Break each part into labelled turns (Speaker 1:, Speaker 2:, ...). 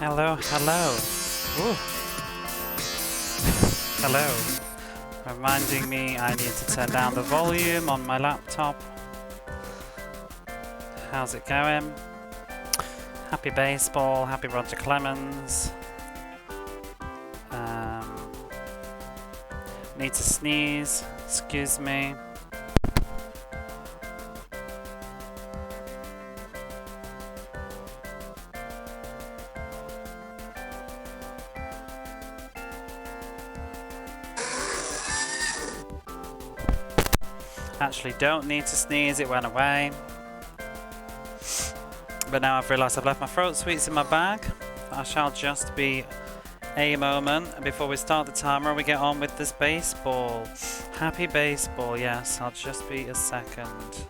Speaker 1: Hello, hello. Ooh. Hello. Reminding me I need to turn down the volume on my laptop. How's it going? Happy baseball, happy Roger Clemens. Need to sneeze, excuse me. Actually don't need to sneeze, it went away. But now I've realised I've left my throat sweets in my bag. I shall just be a moment before we start the timer and we get on with this baseball. Happy baseball, yes, I'll just be a second.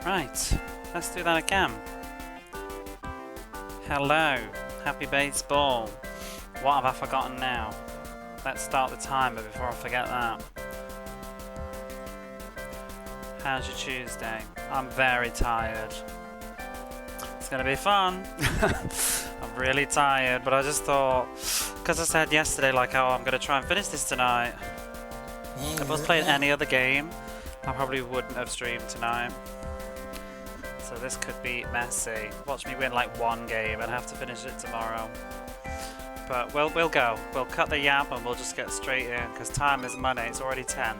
Speaker 1: Right, let's do that again. Hello, happy baseball. What have I forgotten now? Let's start the timer before I forget that. How's your Tuesday? I'm very tired. It's gonna be fun. I'm really tired, but I just thought, because I said yesterday, like, oh, I'm gonna try and finish this tonight. If I was playing any other game, I probably wouldn't have streamed tonight. So this could be messy. Watch me win like one game and have to finish it tomorrow. But we'll go. We'll cut the yap and we'll just get straight in because time is money. It's already 10.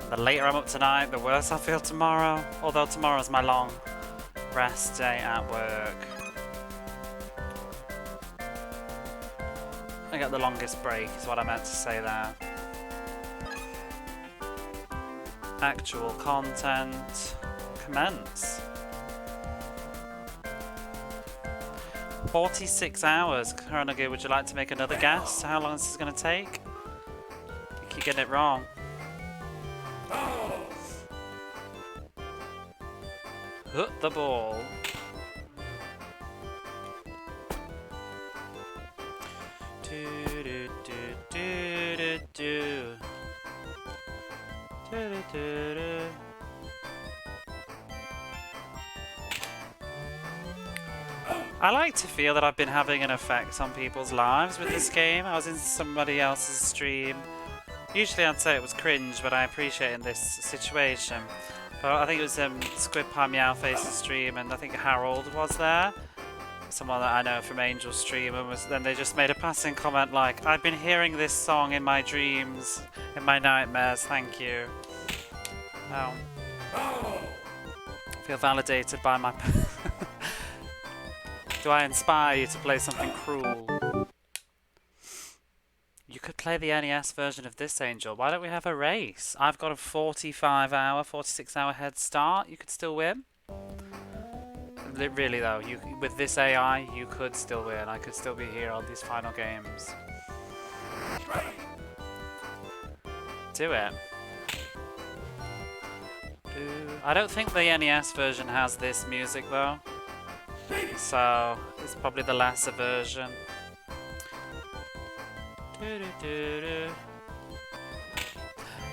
Speaker 1: And the later I'm up tonight, the worse I feel tomorrow. Although tomorrow's my long rest day at work. I got the longest break is what I meant to say there. Actual content. Commence. 46 hours. Kronage, would you like to make another guess? How long this is going to take? I think you're getting it wrong. Hit the ball. Do do do do do do. Do do do do. I like to feel that I've been having an effect on people's lives with this game. I was in somebody else's stream. Usually I'd say it was cringe, but I appreciate it in this situation. But I think it was Squid Pie Meowface's stream, and I think Harold was there. Someone that I know from Angel's stream, and then they just made a passing comment like, I've been hearing this song in my dreams, in my nightmares, thank you. Oh. I feel validated by my... Do I inspire you to play something cruel? You could play the NES version of this, Angel. Why don't we have a race? I've got a 45-hour, 46-hour head start. You could still win. Really though, with this AI, you could still win. I could still be here on these final games. Do it. I don't think the NES version has this music though. So, it's probably the lesser version.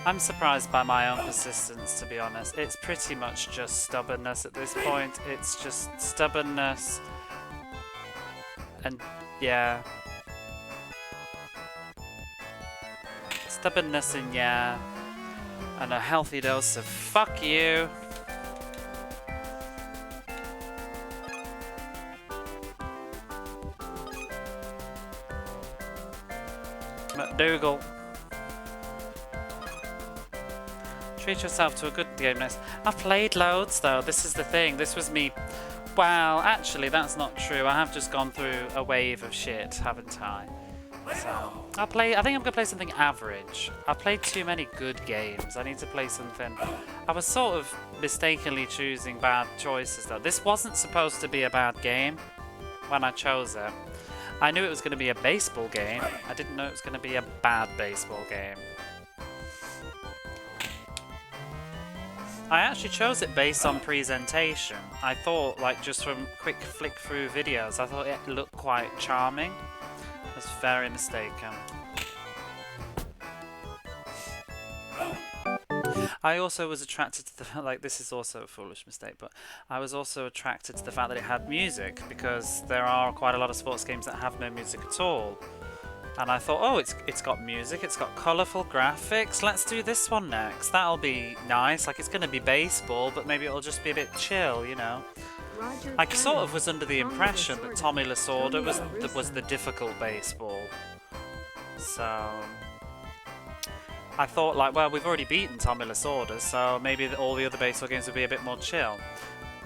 Speaker 1: I'm surprised by my own persistence, to be honest. It's pretty much just stubbornness at this point. It's just stubbornness. And, yeah. Stubbornness and yeah. And a healthy dose of fuck you. McDougal. Treat yourself to a good game next. I've played loads though, this is the thing. This was me. Well, actually, that's not true. I have just gone through a wave of shit, haven't I? So, I think I'm going to play something average. I've played too many good games. I need to play something. I was sort of mistakenly choosing bad choices though. This wasn't supposed to be a bad game when I chose it. I knew it was going to be a baseball game. I didn't know it was going to be a bad baseball game. I actually chose it based on presentation. I thought, like, just from quick flick through videos, I thought it looked quite charming. I was very mistaken. I also was attracted to the, like, this is also a foolish mistake, but I was also attracted to the fact that it had music, because there are quite a lot of sports games that have no music at all. And I thought, oh, it's got music, it's got colourful graphics, let's do this one next. That'll be nice, like it's going to be baseball, but maybe it'll just be a bit chill, you know. I sort of was under the impression that Tommy Lasorda was the difficult baseball. So I thought, like, well, we've already beaten Tommy Lasorda, so maybe all the other baseball games would be a bit more chill.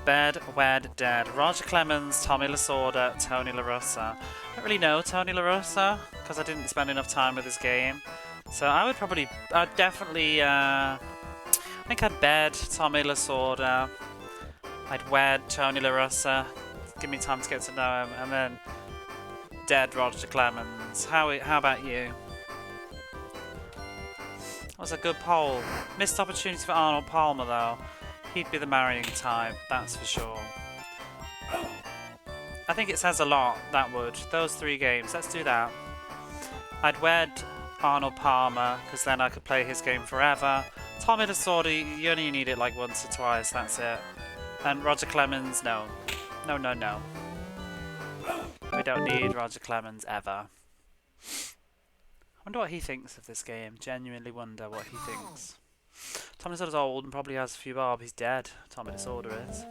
Speaker 1: Bed, Wed, Dead. Roger Clemens, Tommy Lasorda, Tony La Russa. I don't really know Tony La Russa because I didn't spend enough time with this game. So I would definitely, I think I'd bed Tommy Lasorda. I'd wed Tony La Russa. Give me time to get to know him. And then Dead Roger Clemens. How about you? That was a good poll. Missed opportunity for Arnold Palmer though. He'd be the marrying type, that's for sure. I think it says a lot, that would. Those 3 games, let's do that. I'd wed Arnold Palmer, because then I could play his game forever. Tommy Lasorda, you only need it like once or twice, that's it. And Roger Clemens, no. No, no, no. We don't need Roger Clemens ever. I wonder what he thinks of this game. Genuinely wonder what he thinks. Tommy Lasorda's old and probably has a few bob. He's dead. Tommy Lasorda is.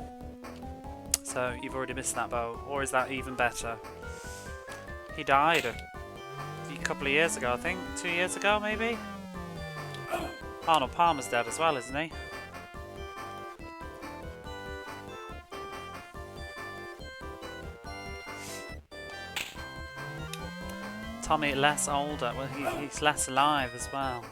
Speaker 1: So you've already missed that boat. Or is that even better? He died a couple of years ago, I think. 2 years ago, maybe? Arnold Palmer's dead as well, isn't he? Tommy less older. Well, he's less alive as well.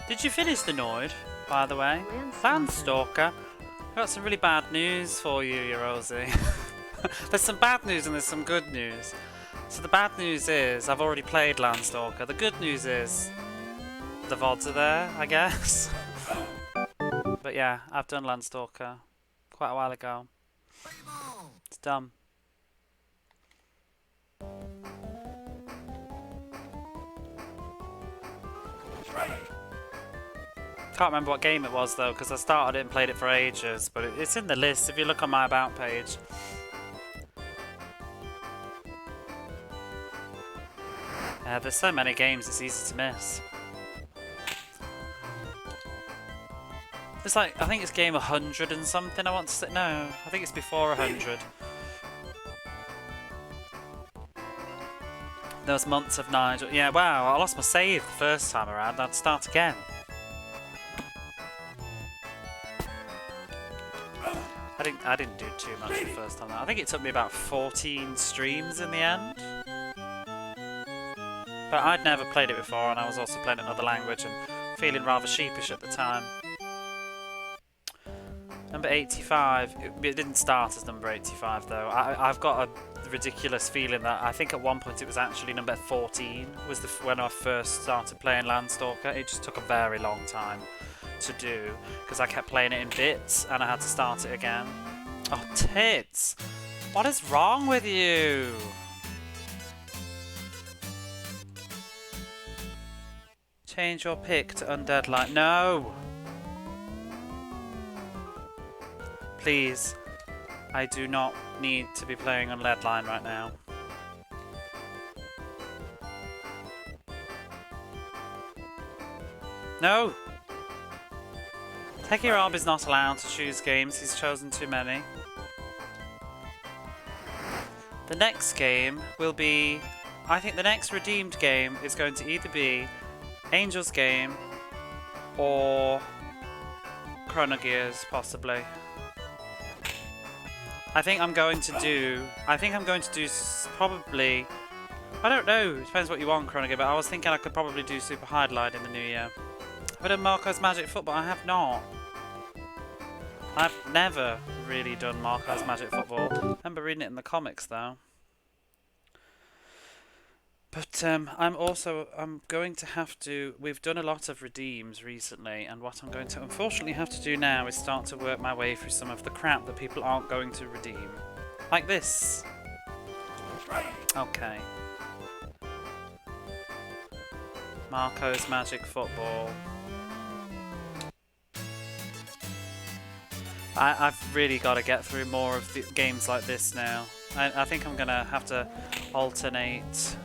Speaker 1: Did you finish the Noid, by the way? Landstalker. I've got some really bad news for you, Rosie. There's some bad news and there's some good news. So the bad news is I've already played Landstalker. The good news is the VODs are there, I guess. But yeah, I've done Landstalker quite a while ago. It's dumb. Can't remember what game it was though, because I started it and played it for ages, but it's in the list if you look on my About page. There's so many games it's easy to miss. It's like, I think it's game 100 and something I want to say. No, I think it's before 100. Those months of Nigel. Yeah, wow, I lost my save the first time around. I'd start again. I didn't do too much the first time. I think it took me about 14 streams in the end. But I'd never played it before, and I was also playing another language and feeling rather sheepish at the time. Number 85. It didn't start as number 85 though. I've got a ridiculous feeling that I think at one point it was actually number 14 was when I first started playing Landstalker. It just took a very long time to do because I kept playing it in bits and I had to start it again. Oh, tits! What is wrong with you? Change your pick to Undead Light. No! Please, I do not need to be playing on Lead Line right now. No! Techie Rob is not allowed to choose games, he's chosen too many. The next game will be... I think the next redeemed game is going to either be Angel's Game or Chrono Gears, possibly. I think I'm going to do probably... I don't know, it depends what you want, Chrono Gear, but I was thinking I could probably do Super Highlight in the new year. Have I done Marco's Magic Football? I have not. I've never really done Marco's Magic Football. I remember reading it in the comics though. But I'm going to have to... We've done a lot of redeems recently, and what I'm going to unfortunately have to do now is start to work my way through some of the crap that people aren't going to redeem. Like this. Okay. Marco's Magic Football. I've really got to get through more of the games like this now. I think I'm going to have to alternate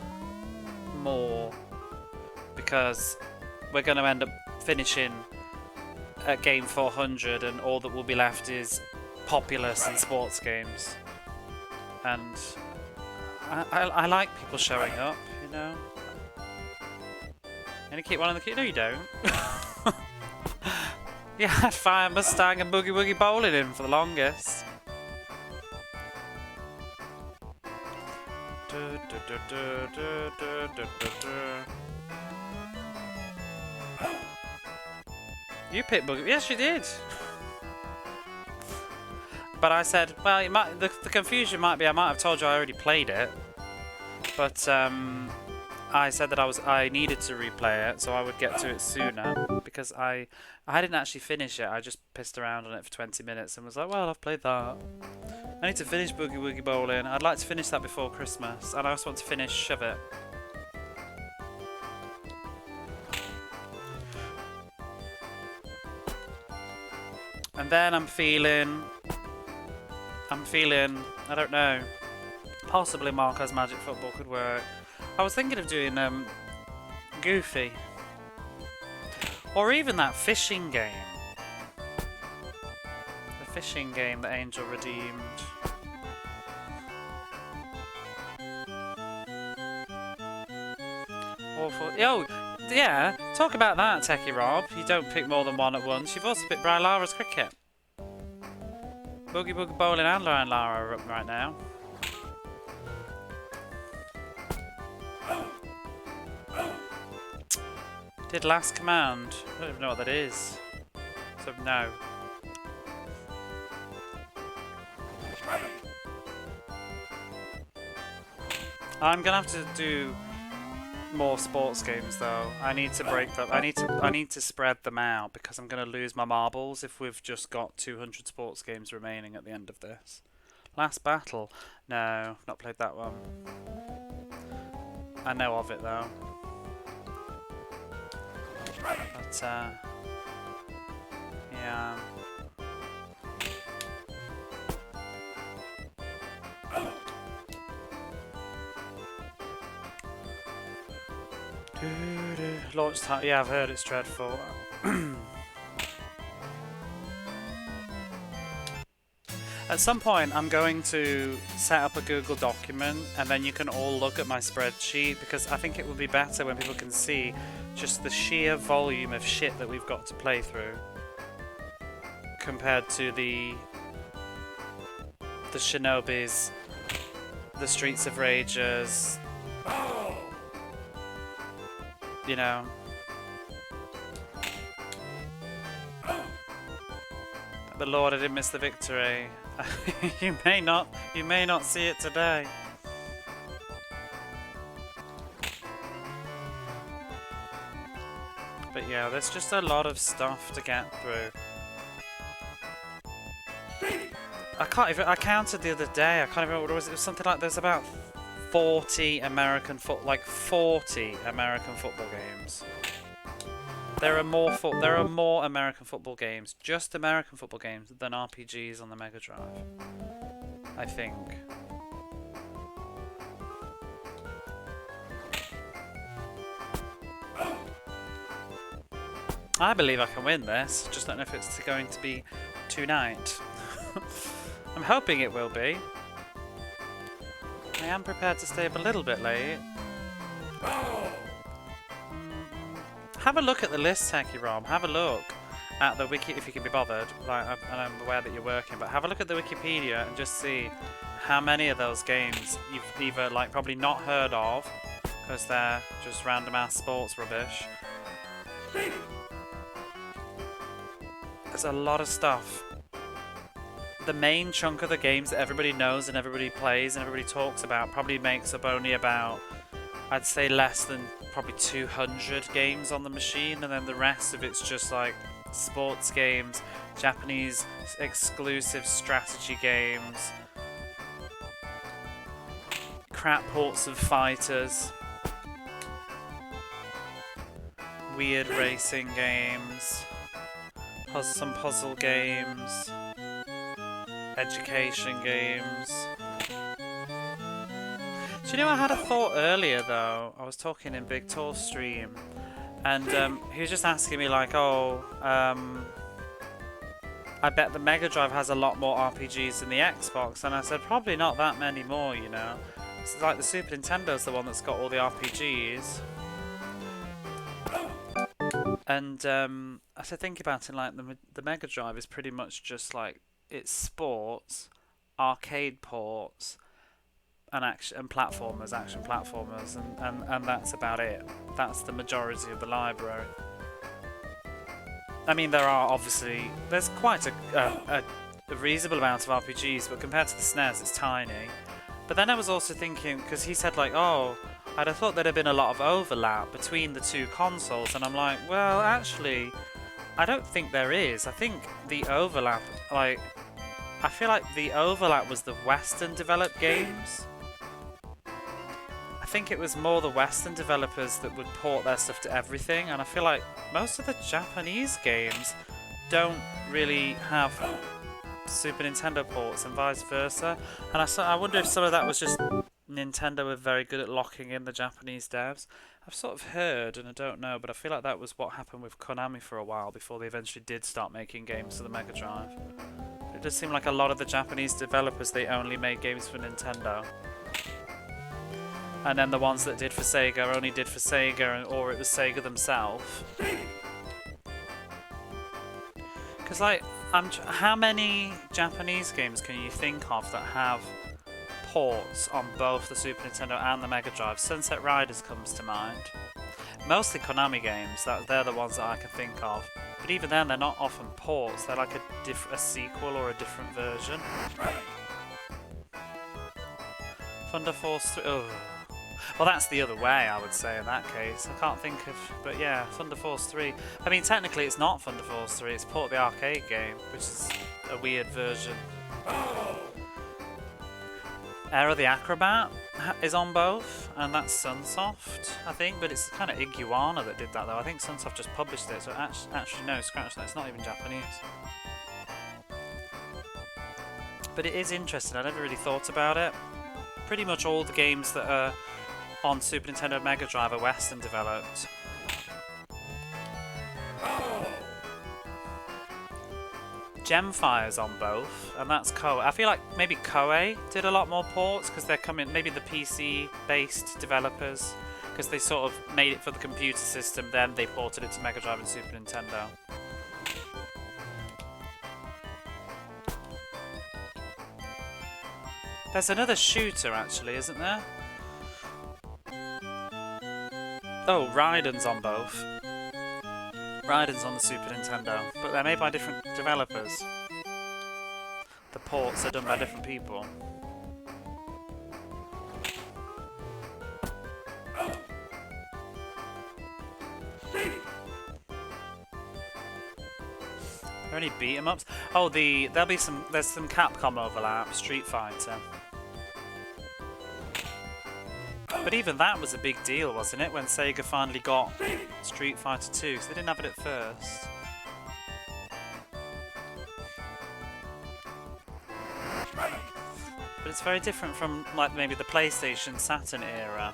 Speaker 1: more, because we're going to end up finishing at game 400 and all that will be left is populous and sports games. And I like people showing up, you know. You gonna keep one in the queue? No, you don't. You had Fire Mustang and Boogie Woogie Bowling in for the longest. You picked Boogie. Yes, you did. But I said, well, the confusion might be I might have told you I already played it. But I said that I needed to replay it so I would get to it sooner, because I didn't actually finish it. I just pissed around on it for 20 minutes and was like, well, I've played that. I need to finish Boogie Woogie Bowling. I'd like to finish that before Christmas, and I also want to finish Shove It. And then I'm feeling, I don't know, possibly Marco's Magic Football could work. I was thinking of doing Goofy, or even that fishing game. The fishing game that Angel redeemed. Awful. Oh, yeah. Talk about that, Techie Rob. You don't pick more than one at once. You've also picked Brian Lara's cricket. Boogie Boogie Bowling and Brian Lara are up right now. Did Last Command. I don't even know what that is. So, no. I'm gonna have to do more sports games though. I need to break them. I need to spread them out, because I'm gonna lose my marbles if we've just got 200 sports games remaining at the end of this. Last Battle. No, I've not played that one. I know of it though. But, yeah. Launch time. Yeah, I've heard it's dreadful. At some point, I'm going to set up a Google document, and then you can all look at my spreadsheet, because I think it would be better when people can see just the sheer volume of shit that we've got to play through, compared to the Shinobis, the Streets of Rages, you know. But Lord, I didn't miss the victory. You may not see it today. But yeah, there's just a lot of stuff to get through. I counted the other day. I can't even remember what it was. It was something like there's about 40 American football games. There are more American football games, just American football games, than RPGs on the Mega Drive, I think. I believe I can win this, just don't know if it's going to be tonight. I'm hoping it will be. I am prepared to stay up a little bit late. Have a look at the list, Techie Rob. Have a look at the wiki if you can be bothered. Like, I'm aware that you're working, but have a look at the Wikipedia and just see how many of those games you've either like probably not heard of because they're just random ass sports rubbish. There's a lot of stuff. The main chunk of the games that everybody knows and everybody plays and everybody talks about probably makes up only about, I'd say, less than probably 200 games on the machine, and then the rest of it's just like sports games, Japanese exclusive strategy games, crap ports of fighters, weird racing games, some puzzle games, education games. Do you know, I had a thought earlier though. I was talking in Big Tall stream, and he was just asking me like, oh, I bet the Mega Drive has a lot more RPGs than the Xbox, and I said probably not that many more, you know. It's like the Super Nintendo's the one that's got all the RPGs. And I said, think about it, like the Mega Drive is pretty much just like it's sports, arcade ports, and action platformers, and that's about it. That's the majority of the library. I mean, there's quite a reasonable amount of RPGs, but compared to the SNES, it's tiny. But then I was also thinking, because he said like, oh, I'd have thought there'd have been a lot of overlap between the two consoles, and I'm like, well, actually, I don't think there is. I think the overlap, like, I feel like the overlap was the Western developed games. I think it was more the Western developers that would port their stuff to everything, and I feel like most of the Japanese games don't really have Super Nintendo ports and vice versa. And I wonder if some of that was just Nintendo were very good at locking in the Japanese devs. I've sort of heard, and I don't know, but I feel like that was what happened with Konami for a while before they eventually did start making games for the Mega Drive. It does seem like a lot of the Japanese developers, they only made games for Nintendo. And then the ones that did for Sega only did for Sega, or it was Sega themselves. Because, like, how many Japanese games can you think of that have ports on both the Super Nintendo and the Mega Drive? Sunset Riders comes to mind. Mostly Konami games, they're the ones that I can think of. But even then, they're not often ports, they're like a sequel or a different version. Thunder Force 3... Oh. Well, that's the other way, I would say, in that case. I can't think of... But yeah, Thunder Force 3. I mean, technically it's not Thunder Force 3, it's port of the arcade game, which is a weird version. Era the Acrobat is on both, and that's Sunsoft, I think, but it's kind of Iguana that did that, though. I think Sunsoft just published it, so actually no, scratch that, it's not even Japanese. But it is interesting, I never really thought about it. Pretty much all the games that are on Super Nintendo and Mega Drive are Western developed. Gemfire's on both, and that's Koei. I feel like maybe Koei did a lot more ports because they're coming, maybe the PC-based developers, because they sort of made it for the computer system, then they ported it to Mega Drive and Super Nintendo. There's another shooter, actually, isn't there? Oh, Raiden's on both. Raiden's on the Super Nintendo, but they're made by different developers. The ports are done by different people. Are there any beat 'em ups? Oh, there's some Capcom overlap. Street Fighter. But even that was a big deal, wasn't it, when Sega finally got Street Fighter 2, because they didn't have it at first. But it's very different from, like, maybe the PlayStation Saturn era.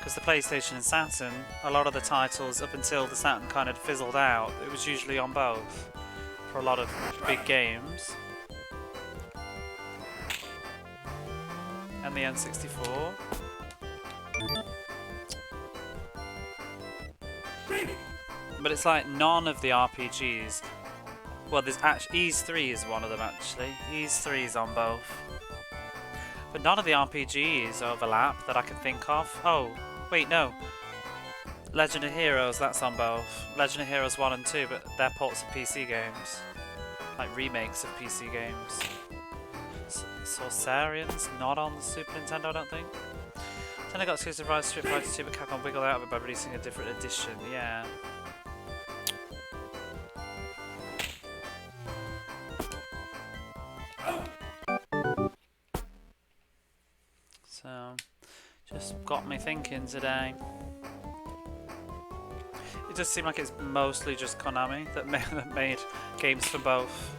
Speaker 1: Because the PlayStation and Saturn, a lot of the titles up until the Saturn kind of fizzled out, it was usually on both for a lot of big games. And the N64. But it's like none of the RPGs. Well, there's actually Ys 3 is one of them actually. Ys 3 is on both. But none of the RPGs overlap that I can think of. Oh, wait, no. Legend of Heroes, that's on both. Legend of Heroes 1 and 2, but they're ports of PC games. Like remakes of PC games. Sorcerian's not on the Super Nintendo, I don't think. Then I got exclusive rights to Street Fighter 2, but Capcom wiggled out of it by releasing a different edition. Yeah. So, just got me thinking today. It does seem like it's mostly just Konami that made games for both.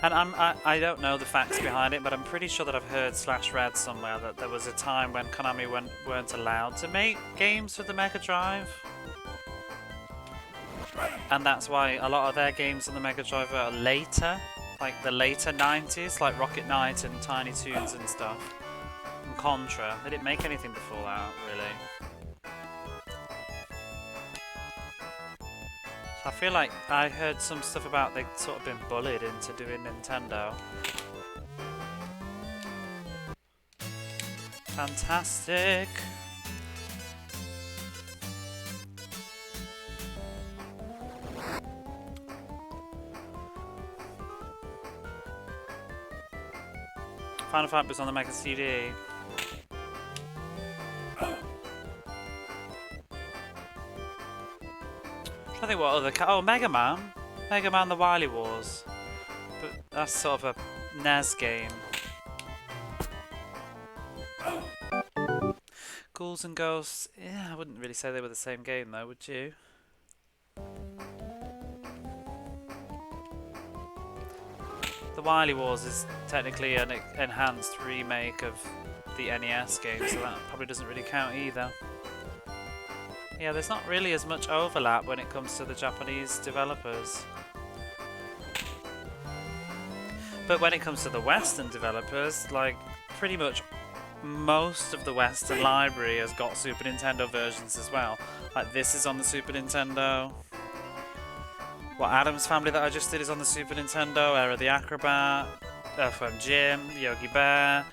Speaker 1: And I don't know the facts behind it, but I'm pretty sure that I've heard /read somewhere that there was a time when Konami weren't allowed to make games for the Mega Drive. And that's why a lot of their games on the Mega Drive are later, like the later 90s, like Rocket Knight and Tiny Toons and stuff. And Contra. They didn't make anything before that, really. I feel like I heard some stuff about they'd sort of been bullied into doing Nintendo. Fantastic! Final Fight was on the Mega CD. I think what other oh, Mega Man the Wily Wars, but that's sort of a NES game. Ghouls and Ghosts, yeah, I wouldn't really say they were the same game though, would you? The Wily Wars is technically an enhanced remake of the NES game, so that probably doesn't really count either. Yeah, there's not really as much overlap when it comes to the Japanese developers. But when it comes to the Western developers, like, pretty much most of the Western library has got Super Nintendo versions as well. Like, this is on the Super Nintendo. What Adam's Family that I just did is on the Super Nintendo. Era the Acrobat, Earthworm Jim, Yogi Bear.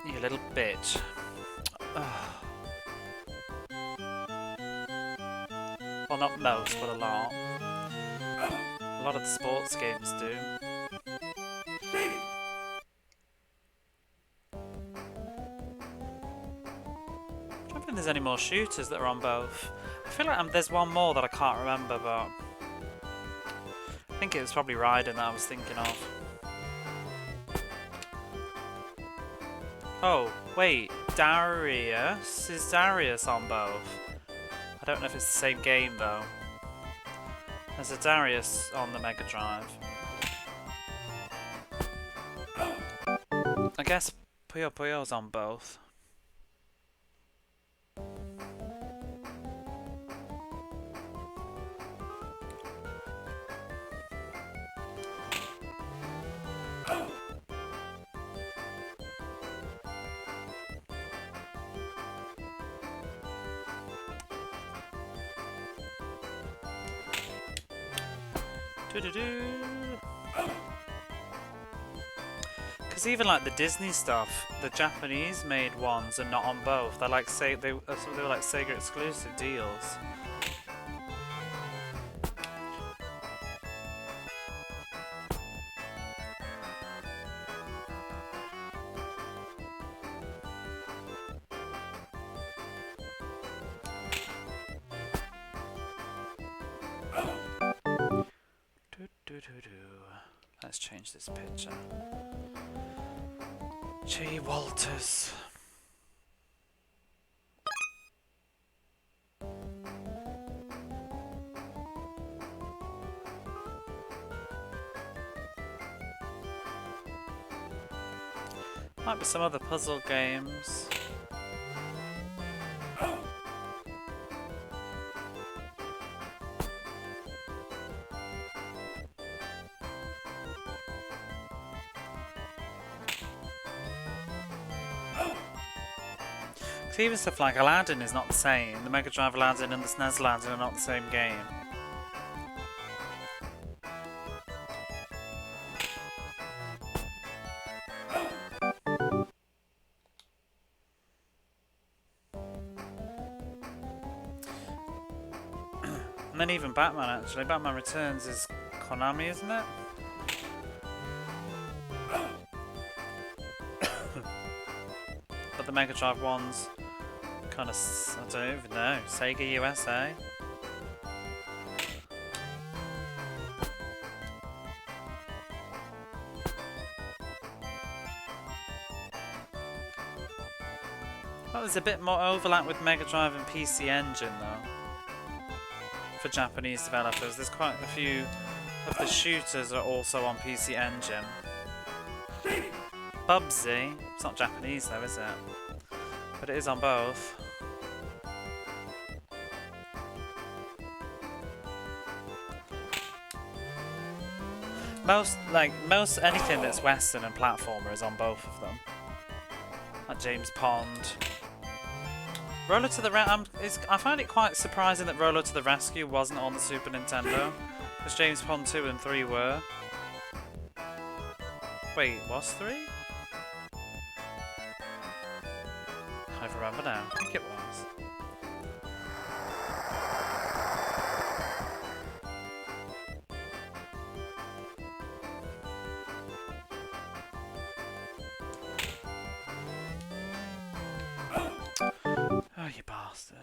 Speaker 1: You little bitch. Well, not most, but a lot. A lot of the sports games do. I don't think there's any more shooters that are on both. I feel like there's one more that I can't remember, but I think it was probably Raiden that I was thinking of. Oh, wait, Darius? Is Darius on both? I don't know if it's the same game though. There's a Darius on the Mega Drive. I guess Puyo Puyo's on both. Because even like the Disney stuff, the Japanese made ones are not on both. They're like they were like Sega exclusive deals. Let's change this picture. G. Walters. Might be some other puzzle games. Because even stuff like Aladdin is not the same. The Mega Drive Aladdin and the SNES Aladdin are not the same game. And then even Batman, actually. Batman Returns is Konami, isn't it? But the Mega Drive ones kind of, I don't even know, Sega USA? Well, there's a bit more overlap with Mega Drive and PC Engine though. For Japanese developers, there's quite a few of the shooters are also on PC Engine. Bubsy, it's not Japanese though, is it? But it is on both. Most anything that's Western and platformer is on both of them. Like James Pond. Roller to the I find it quite surprising that Roller to the Rescue wasn't on the Super Nintendo, because James Pond 2 and 3 were. Wait, was 3? Can't remember now. I think it was. Oh, you bastard.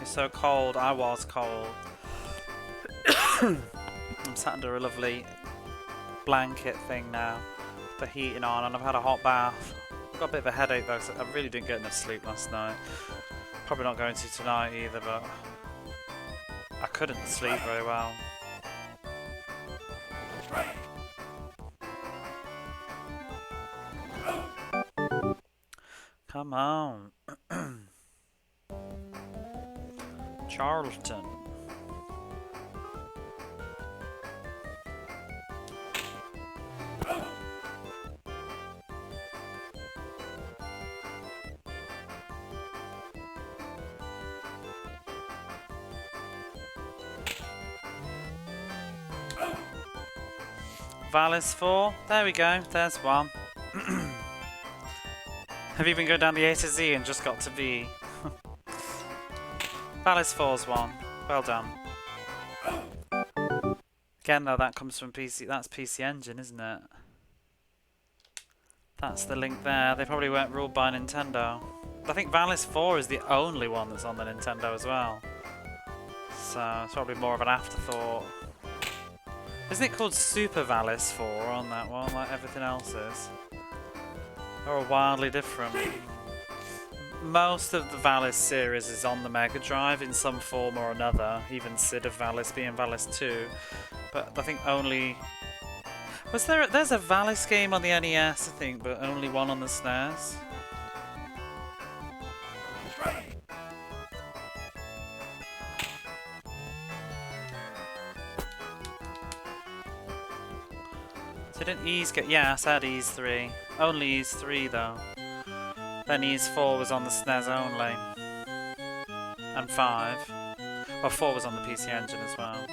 Speaker 1: It's so cold. I was cold. I'm sat under a lovely blanket thing now, the heating on, and I've had a hot bath. I've got a bit of a headache though, because I really didn't get enough sleep last night. Probably not going to tonight either, but I couldn't sleep very well. Come on. Charlton. Valis 4. There we go. There's one. Have you been going down the A to Z and just got to V? Valis 4's one. Well done. Again though, that comes from PC. That's PC Engine, isn't it? That's the link there. They probably weren't ruled by Nintendo. I think Valis 4 is the only one that's on the Nintendo as well. So it's probably more of an afterthought. Isn't it called Super Valis 4 on that one, like everything else is? Or wildly different. Most of the Valis series is on the Mega Drive in some form or another, even Sid of Valis being Valis 2. But I think only... There's a Valis game on the NES, I think, but only one on the SNES. So didn't Ys get... Yeah, I said Ys 3. Only Ys 3 though. Then Ys 4 was on the SNES only. And 5. Well, 4 was on the PC Engine as well.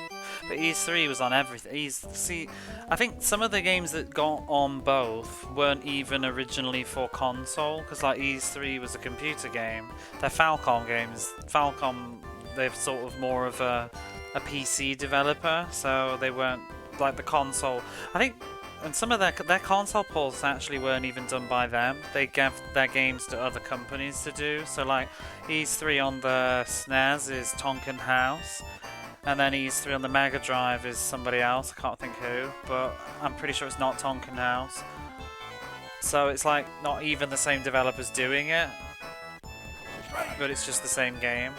Speaker 1: But Ys 3 was on everything. See, I think some of the games that got on both weren't even originally for console, because like Ys 3 was a computer game. They're Falcom games. Falcom, they're sort of more of a PC developer, so they weren't like the console. I think, and some of their console ports actually weren't even done by them. They gave their games to other companies to do. So like Ys 3 on the SNES is Tonkin House. And then Ys 3 on the Mega Drive is somebody else, I can't think who, but I'm pretty sure it's not Tonkin House. So it's like not even the same developers doing it, but it's just the same game.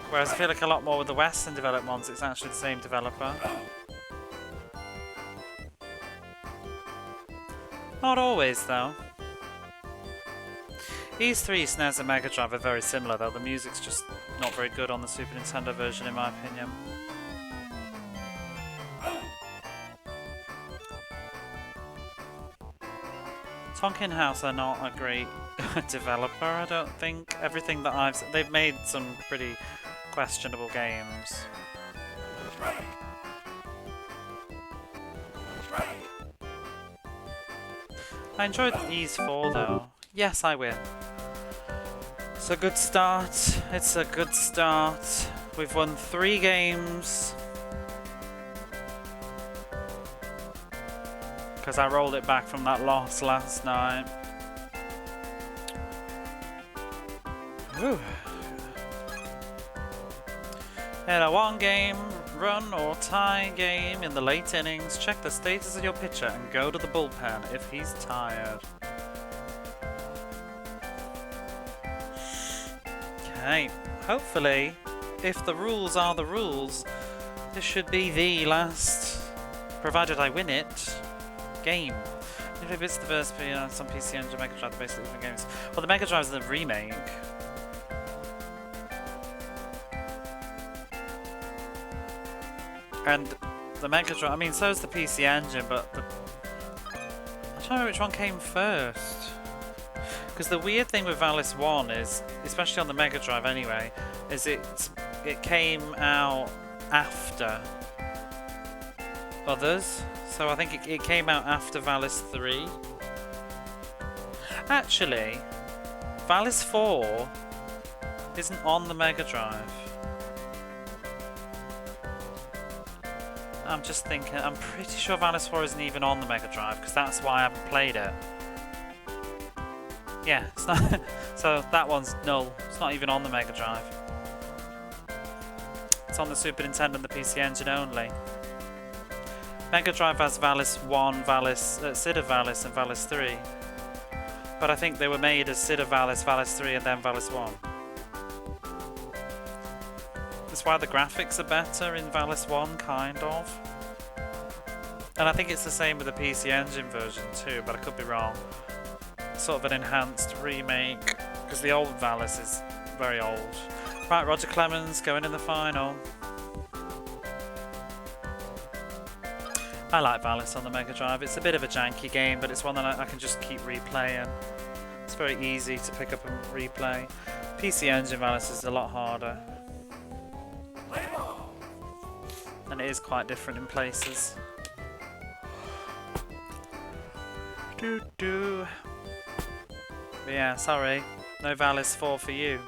Speaker 1: Whereas I feel like a lot more with the Western developed ones, it's actually the same developer. Not always though. Ys 3, SNES and Mega Drive are very similar though, the music's just not very good on the Super Nintendo version in my opinion. Tonkin House are not a great developer, I don't think. Everything that they've made some pretty questionable games. I enjoyed Ys 4 though. Yes, I win. It's a good start. It's a good start. We've won 3 games. Because I rolled it back from that loss last night. Whew. In a 1-game run or tie game in the late innings, check the status of your pitcher and go to the bullpen if he's tired. Okay, hopefully, if the rules are the rules, this should be the last, provided I win it, game. If it's the first, you know, some PC Engine, Mega Drive, basically different games. Well, the Mega Drive's the remake. And the Mega Drive, I mean, so is the PC Engine, but I don't know which one came first. Because the weird thing with Valis 1 is, especially on the Mega Drive anyway, is it came out after others. So I think it came out after Valis 3. Actually, Valis 4 isn't on the Mega Drive. I'm just thinking, I'm pretty sure Valis 4 isn't even on the Mega Drive, because that's why I haven't played it. Yeah, it's not. So that one's null. It's not even on the Mega Drive. It's on the Super Nintendo and the PC Engine only. Mega Drive has Valis 1, Sid of Valis, and Valis 3. But I think they were made as Sid of Valis, Valis 3, and then Valis 1. That's why the graphics are better in Valis 1, kind of. And I think it's the same with the PC Engine version too, but I could be wrong. Sort of an enhanced remake, because the old Valis is very old. Right, Roger Clemens going in the final. I like Valis on the Mega Drive. It's a bit of a janky game, but it's one that I can just keep replaying. It's very easy to pick up and replay. PC Engine Valis is a lot harder. And it is quite different in places. But yeah, sorry, no Valis 4 for you.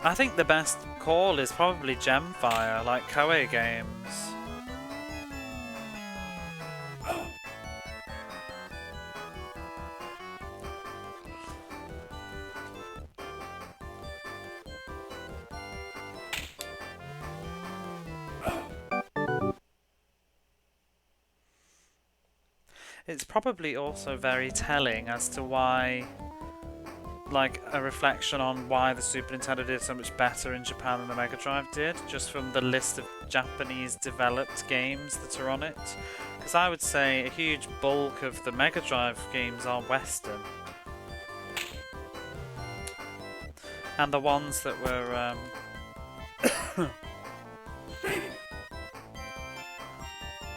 Speaker 1: I think the best call is probably Gemfire, like Koei games. It's probably also very telling as to why, like a reflection on why the Super Nintendo did so much better in Japan than the Mega Drive did, just from the list of Japanese developed games that are on it. Because I would say a huge bulk of the Mega Drive games are Western. And the ones that were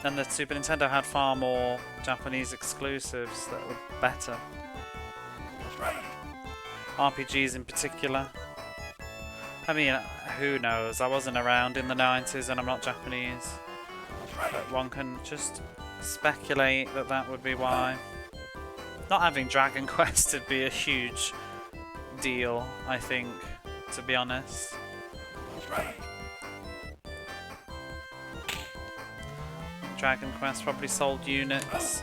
Speaker 1: And the Super Nintendo had far more Japanese exclusives that were better. RPGs in particular. I mean, who knows? I wasn't around in the 90s and I'm not Japanese. But one can just speculate that that would be why. Not having Dragon Quest would be a huge deal, I think, to be honest. Dragon Quest probably sold units.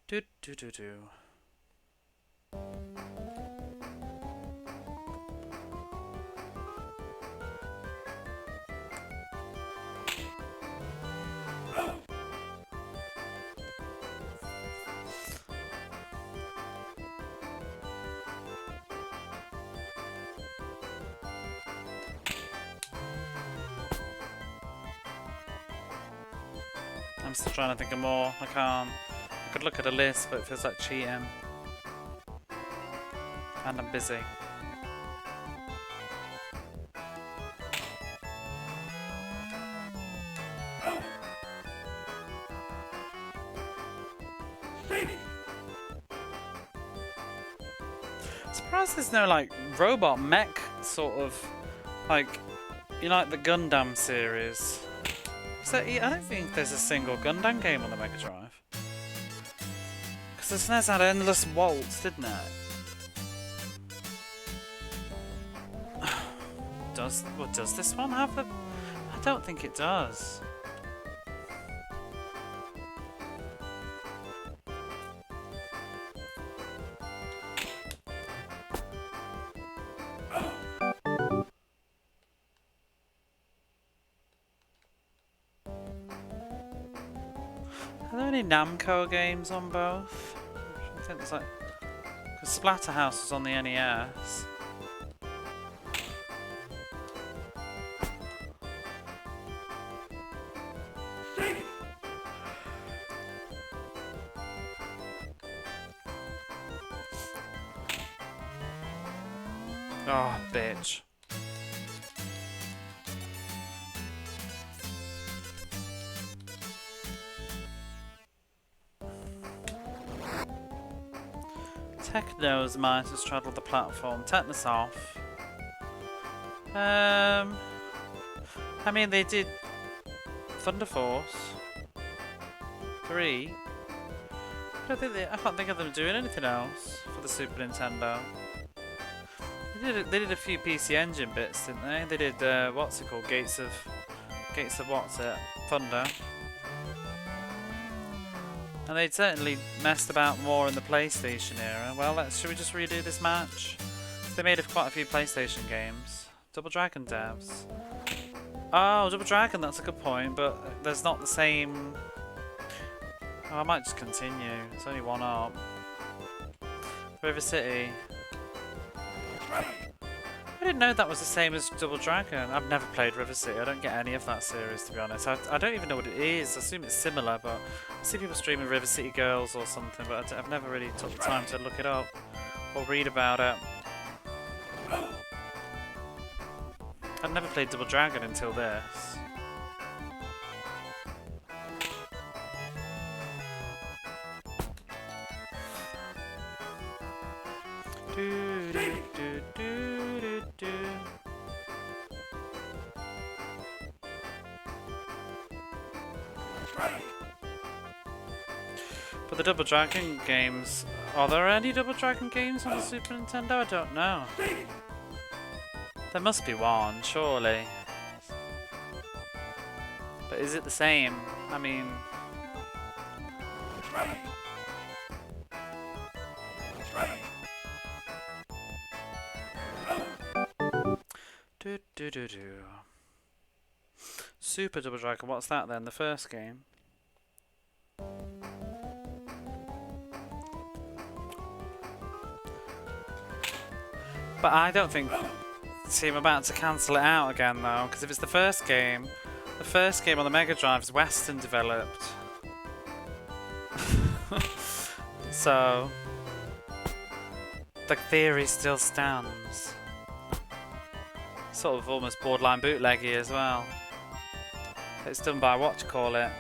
Speaker 1: Do do do do. I'm still trying to think of more. I can't. I could look at a list, but it feels like cheating. And I'm busy. Surprised there's no like robot mech sort of like, you know, like the Gundam series. I don't think there's a single Gundam game on the Mega Drive. Because the SNES had Endless Waltz, didn't it? Does this one have the... I don't think it does. Are there any Namco games on both? I think there's like... Because Splatterhouse was on the NES. Oh, bitch. Technos might have straddled the platform. Technos off. I mean, they did Thunder Force 3. I can't think of them doing anything else for the Super Nintendo. They did a few PC Engine bits, didn't they? They did what's it called? Gates of what's it? Thunder. And they'd certainly messed about more in the PlayStation era. Well, should we just redo this match? They made quite a few PlayStation games. Double Dragon devs. Oh, Double Dragon, that's a good point, but there's not the same... Oh, I might just continue. It's only one up. River City. I didn't know that was the same as Double Dragon. I've never played River City. I don't get any of that series, to be honest. I don't even know what it is. I assume it's similar, but I see people streaming River City Girls or something, but I've never really took the time to look it up or read about it. I've never played Double Dragon until this. Do, do, do, do, do, do. But the Double Dragon games, are there any Double Dragon games on the Super Nintendo? I don't know. There must be one, surely. But is it the same? I mean... Do. Super Double Dragon, what's that then? The first game? But I don't think... See, I'm about to cancel it out again though, because if it's the first game, The first game on the Mega Drive is Western developed. So the theory still stands. Sort of almost borderline bootleggy as well. It's done by what to call it?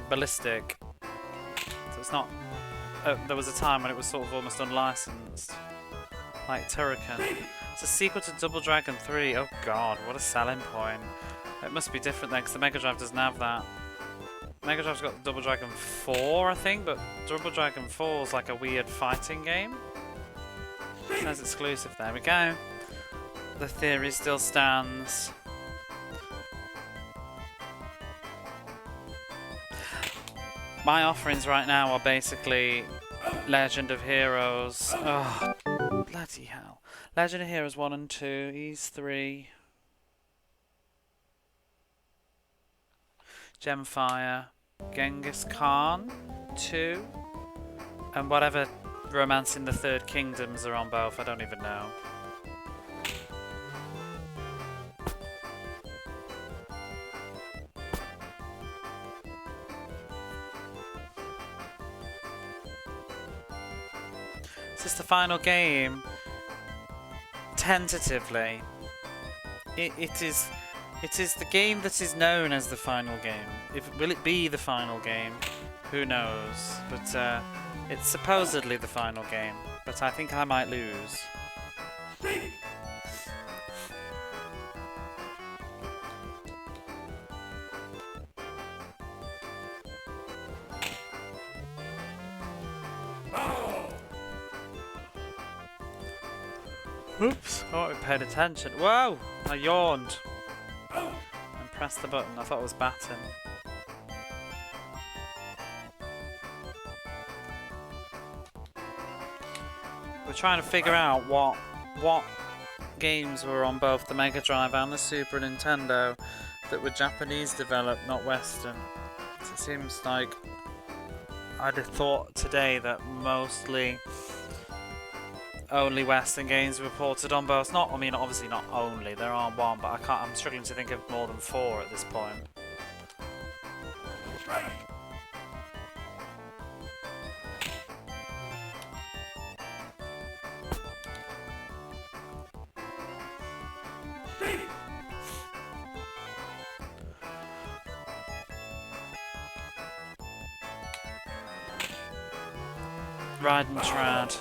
Speaker 1: Ballistic. So it's not. There was a time when it was sort of almost unlicensed, like Turrican. It's a sequel to Double Dragon 3. Oh god, what a selling point! It must be different then, because the Mega Drive doesn't have that. Mega Drive's got Double Dragon 4, I think, but Double Dragon 4 is like a weird fighting game. It says exclusive. There we go. The theory still stands. My offerings right now are basically Legend of Heroes. Oh, bloody hell. Legend of Heroes 1 and 2, Ys 3. Gemfire. Genghis Khan 2. And whatever Romance in the Third Kingdoms are on both, I don't even know. Is this the final game? Tentatively. It is the game that is known as the final game. Will it be the final game? Who knows? But it's supposedly the final game. But I think I might lose. Oops, I wasn't paid attention. Whoa! I yawned. And pressed the button. I thought it was batting. We're trying to figure out what games were on both the Mega Drive and the Super Nintendo that were Japanese developed, not Western. So it seems like I'd have thought today that mostly only Western games were ported on both. I mean, obviously not only. There are one, but I'm struggling to think of more than 4 at this point. Ride and trad.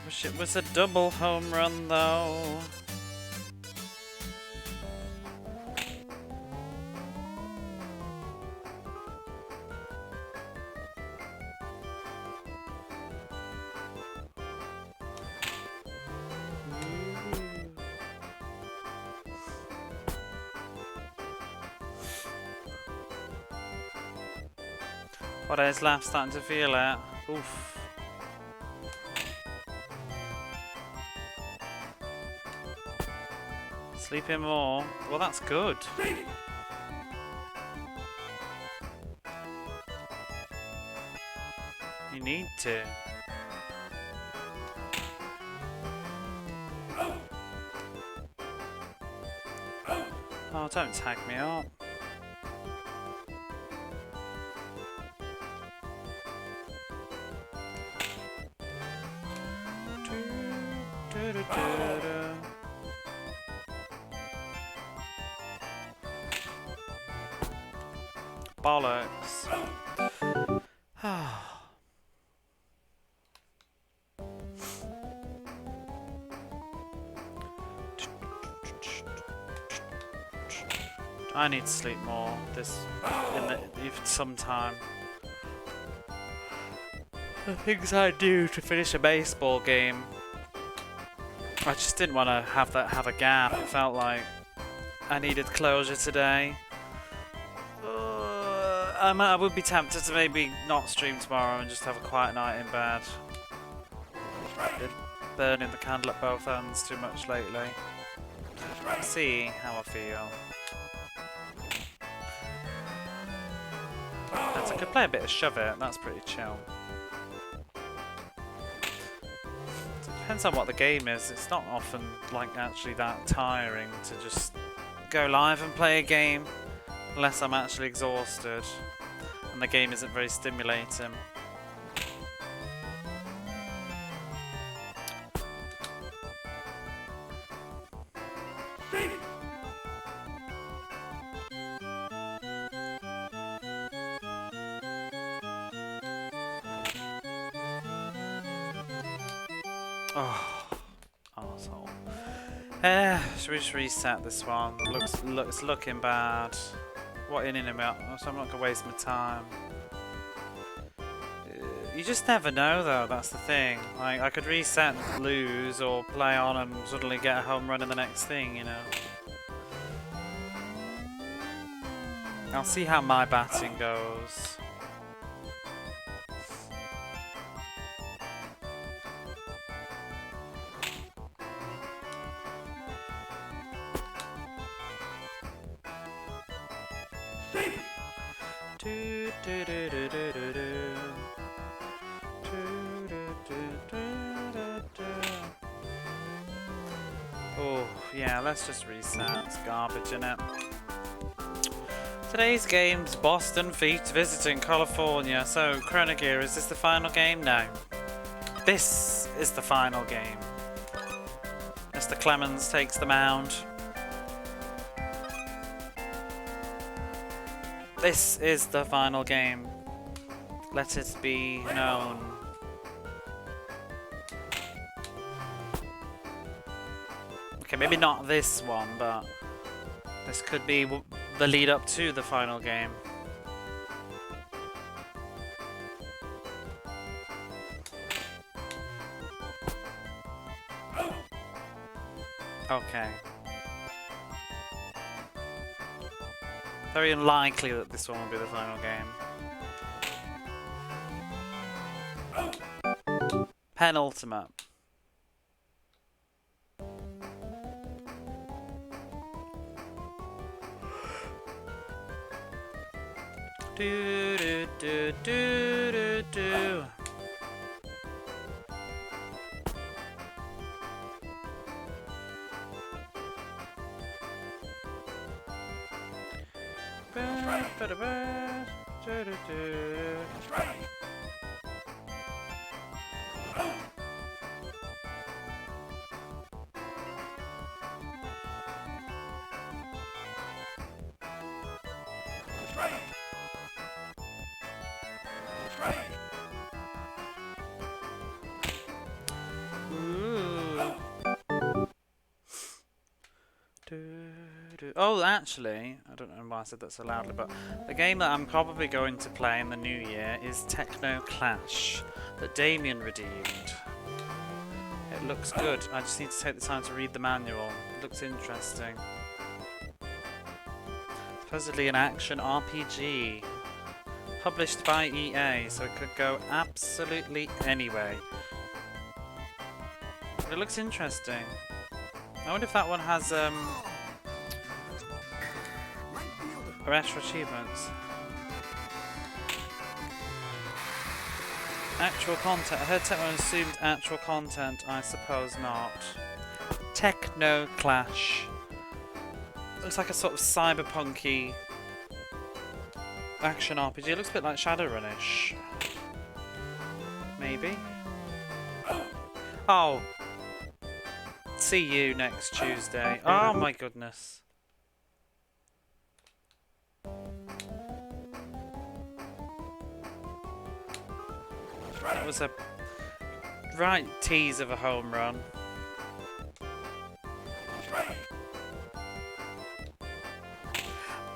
Speaker 1: Wish it was a double home run though. What is left? Starting to feel it. Oof. Sleeping more. Well, that's good. You need to. Oh, don't tag me up. Bollocks. I need to sleep more sometime. The things I do to finish a baseball game. I just didn't want to have a gap. It felt like I needed closure today. I would be tempted to maybe not stream tomorrow and just have a quiet night in bed. Been burning the candle at both ends too much lately. See how I feel. I could play a bit of Shove It, that's pretty chill. Depends on what the game is. It's not often like actually that tiring to just go live and play a game unless I'm actually exhausted and the game isn't very stimulating. Oh, arsehole. Should we just reset this one? Looks looking bad. What inning am I at? So I'm not gonna waste my time. You just never know though, that's the thing. Like, I could reset and lose or play on and suddenly get a home run in the next thing, you know. I'll see how my batting goes. Oh, yeah, let's just reset. It's garbage, innit? Today's game's Boston Feet visiting California. So, Chronogear, is this the final game? No. This is the final game. Mr. Clemens takes the mound. This is the final game. Let it be known. Okay, maybe not this one, but this could be the lead up to the final game. Okay. Very unlikely that this one will be the final game. Penultimate. Do do do do do do. Oh, actually, I don't know why I said that so loudly, but the game that I'm probably going to play in the new year is Techno Clash, that Damien redeemed. It looks good. I just need to take the time to read the manual. It looks interesting. Supposedly an action RPG. Published by EA, so it could go absolutely anyway. But it looks interesting. I wonder if that one has retro achievements. Actual content. I heard Techno assumed actual content. I suppose not. Techno Clash. Looks like a sort of cyberpunky action RPG. It looks a bit like Shadowrun-ish. Maybe. Oh. See you next Tuesday. Oh my goodness. That was a right tease of a home run.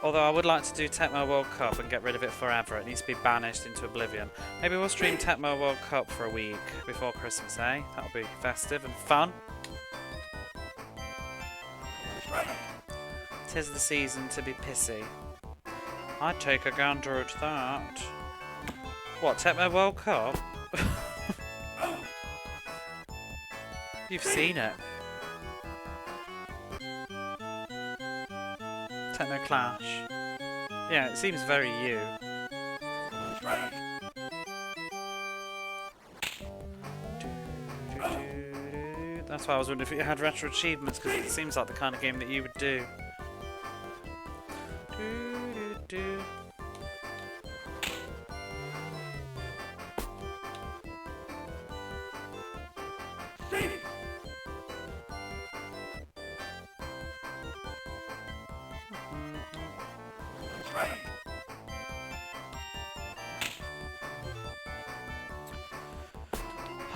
Speaker 1: Although I would like to do Tecmo World Cup and get rid of it forever. It needs to be banished into oblivion. Maybe we'll stream Tecmo World Cup for a week before Christmas, eh? That'll be festive and fun. 'Tis the season to be pissy. I'd take a gander at that. What, Tecmo World Cup? You've seen it. Techno Clash. Yeah, it seems very you. That's why I was wondering if you had retro achievements, because it seems like the kind of game that you would do.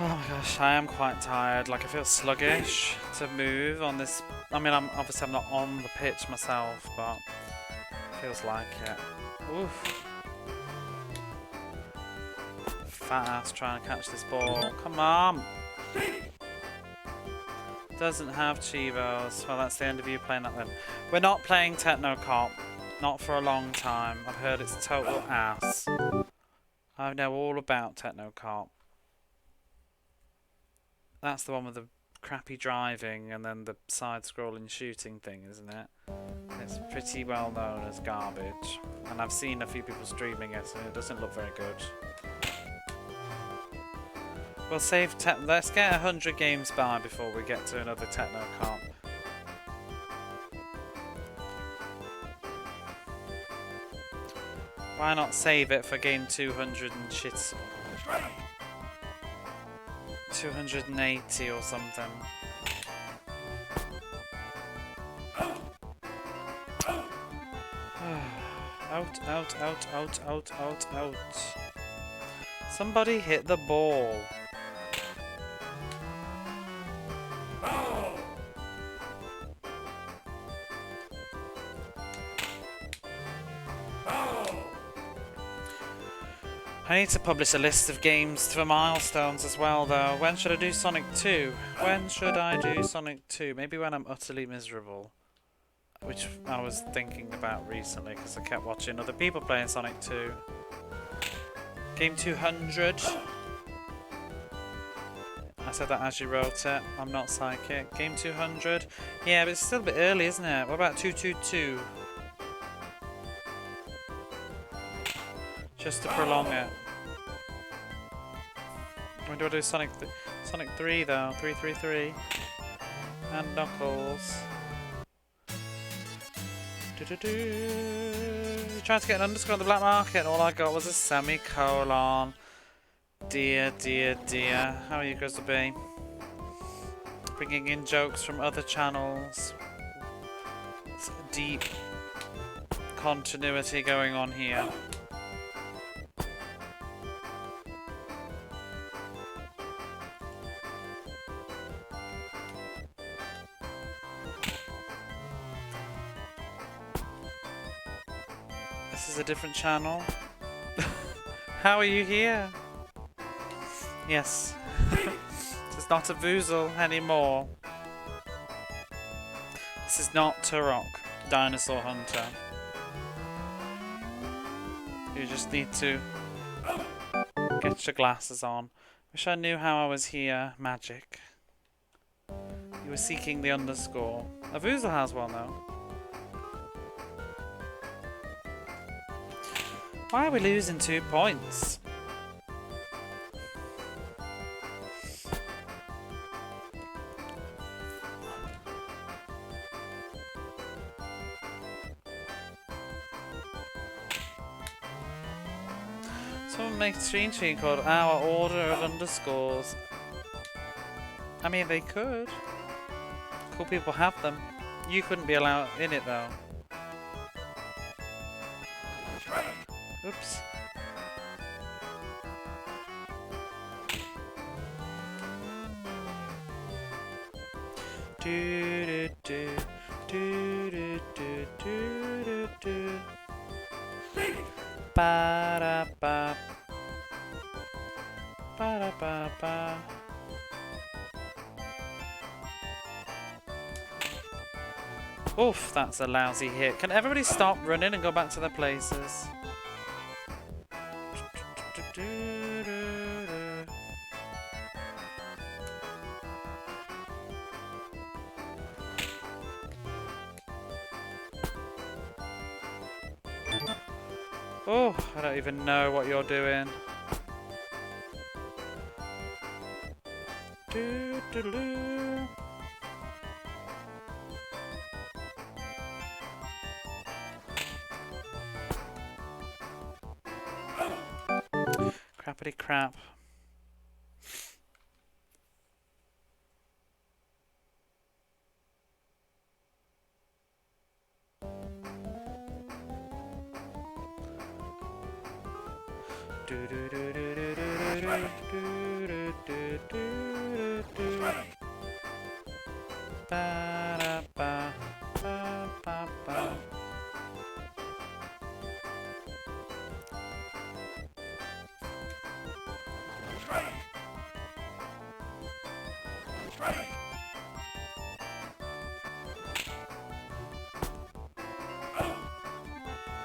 Speaker 1: Oh my gosh, I am quite tired. Like, I feel sluggish to move on this. I mean, I'm not on the pitch myself, but it feels like it. Oof. Fat ass trying to catch this ball. Come on. Doesn't have Chivos. Well, that's the end of you playing that then. We're not playing Techno Cop. Not for a long time. I've heard it's total ass. I know all about Techno Cop. That's the one with the crappy driving and then the side-scrolling shooting thing, isn't it? It's pretty well known as garbage. And I've seen a few people streaming it and it doesn't look very good. We'll save let's get 100 games by before we get to another Techno Cop. Why not save it for game 200 and shit? 280 or something. Out, out, out, out, out, out, out. Somebody hit the ball. I need to publish a list of games for milestones as well, though. When should I do Sonic 2? When should I do Sonic 2? Maybe when I'm utterly miserable. Which I was thinking about recently, because I kept watching other people playing Sonic 2. Game 200. I said that as you wrote it. I'm not psychic. Game 200. Yeah, but it's still a bit early, isn't it? What about 222? Just to prolong it. When do I do Sonic 3 though? 333. And Knuckles. Trying to get an underscore on the black market and all I got was a semicolon. Dear, dear, dear. How are you, Crystal B? Bringing in jokes from other channels. It's deep continuity going on here. This is a different channel. How are you here? Yes. This is not a Voozle anymore. This is not Turok, Dinosaur Hunter. You just need to get your glasses on. Wish I knew how I was here. Magic. You were seeking the underscore. A Voozle has one though. Why are we losing 2 points? Someone make a stream screen called Our Order of Underscores. I mean, they could. Cool people have them. You couldn't be allowed in it though. Oops. Do do do do do do do. do. Ba da ba. Ba da ba ba. Oof, that's a lousy hit. Can everybody stop running and go back to their places? Oh, I don't even know what you're doing. Crappity crap.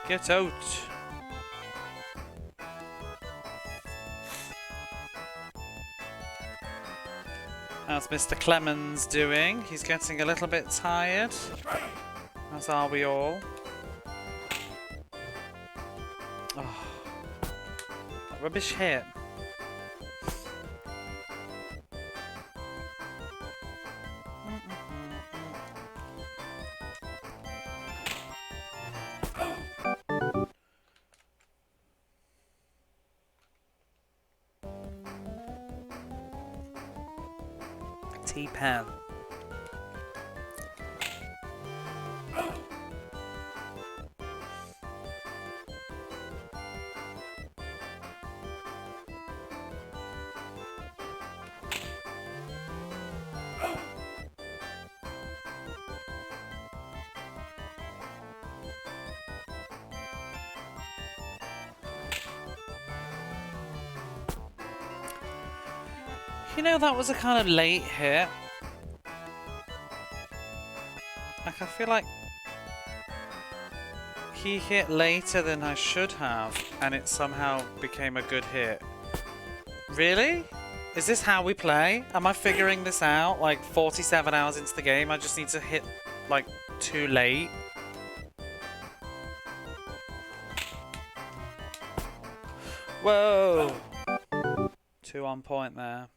Speaker 1: Get out! How's Mr. Clemens doing? He's getting a little bit tired. As are we all. Oh, that rubbish hit. T-Pen. You know, that was a kind of late hit. Like, I feel like he hit later than I should have, and it somehow became a good hit. Really? Is this how we play? Am I figuring this out? Like, 47 hours into the game, I just need to hit, like, too late? Whoa! 2 on point there.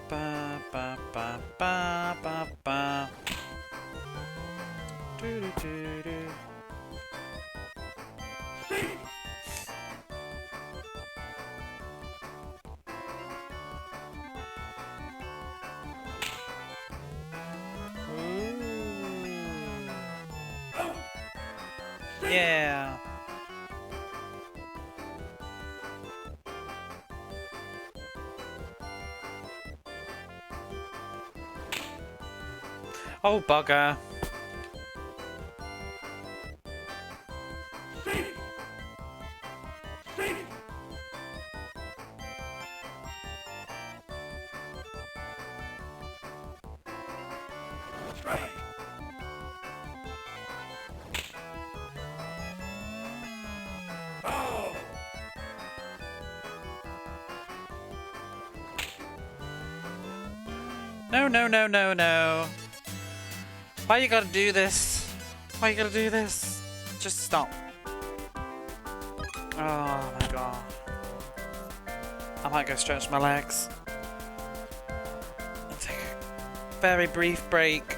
Speaker 1: Ba ba ba ba ba ba. Do do do do. Yeah. Oh, bugger. No, no, no, no, no. Why you gotta do this? Why you gotta do this? Just stop. Oh my god. I might go stretch my legs. I'll take a very brief break.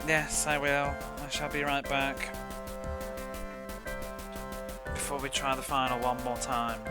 Speaker 1: Yes, I will. I shall be right back. before we try the final one more time.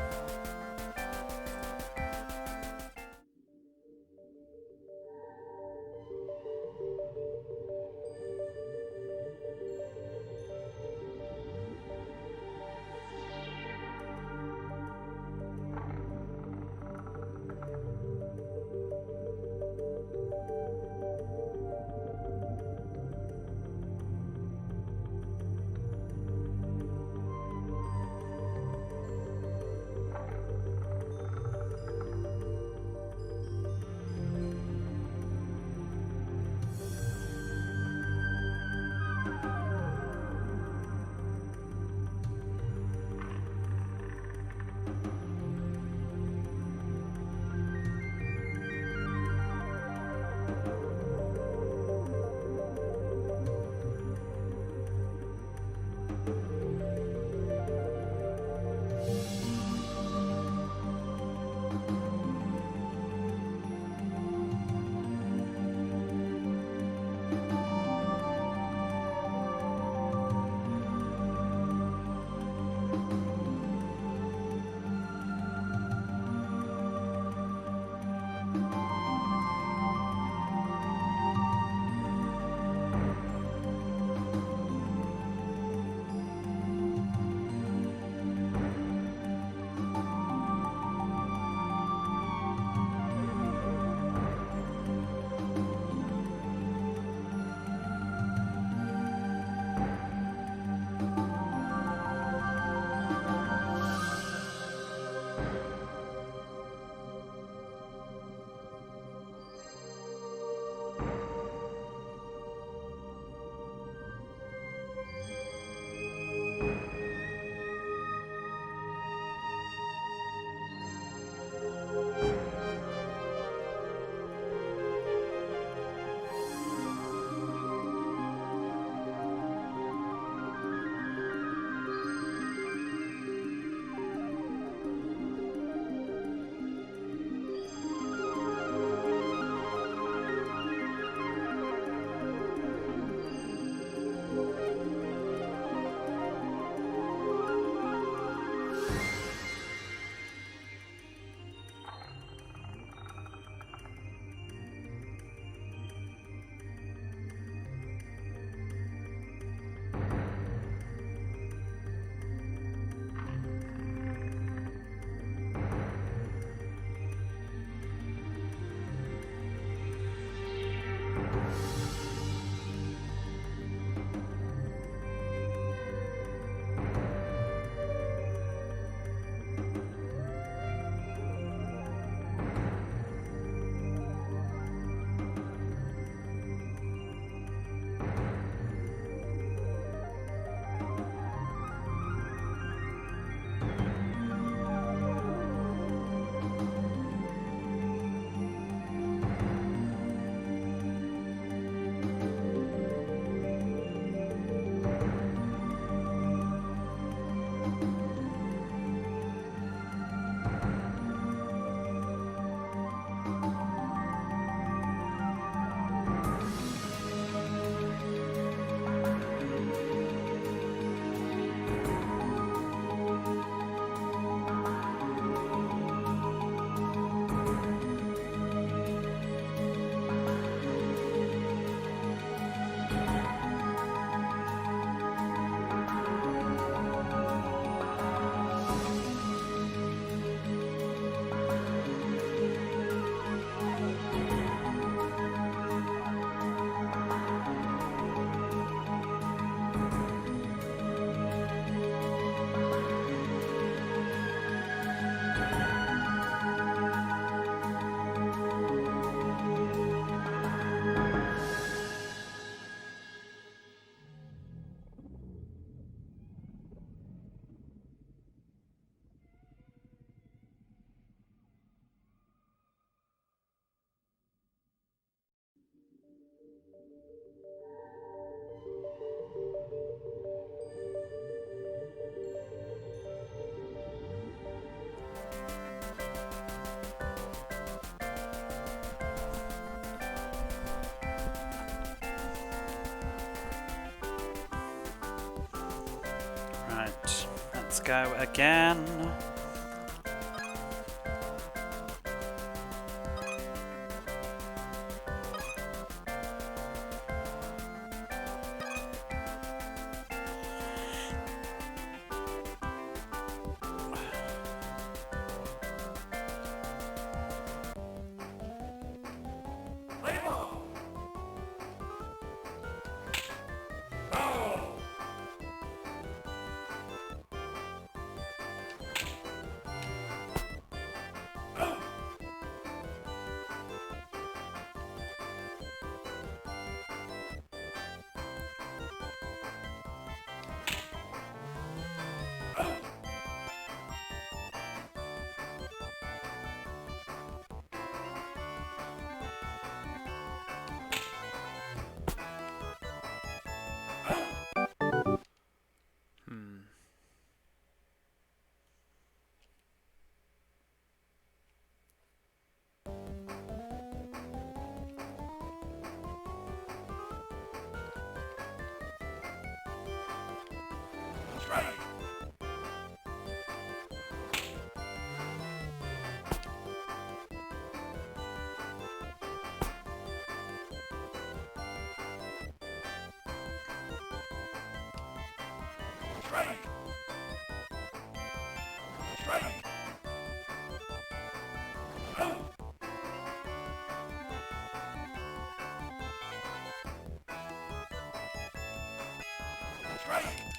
Speaker 1: Let's go again.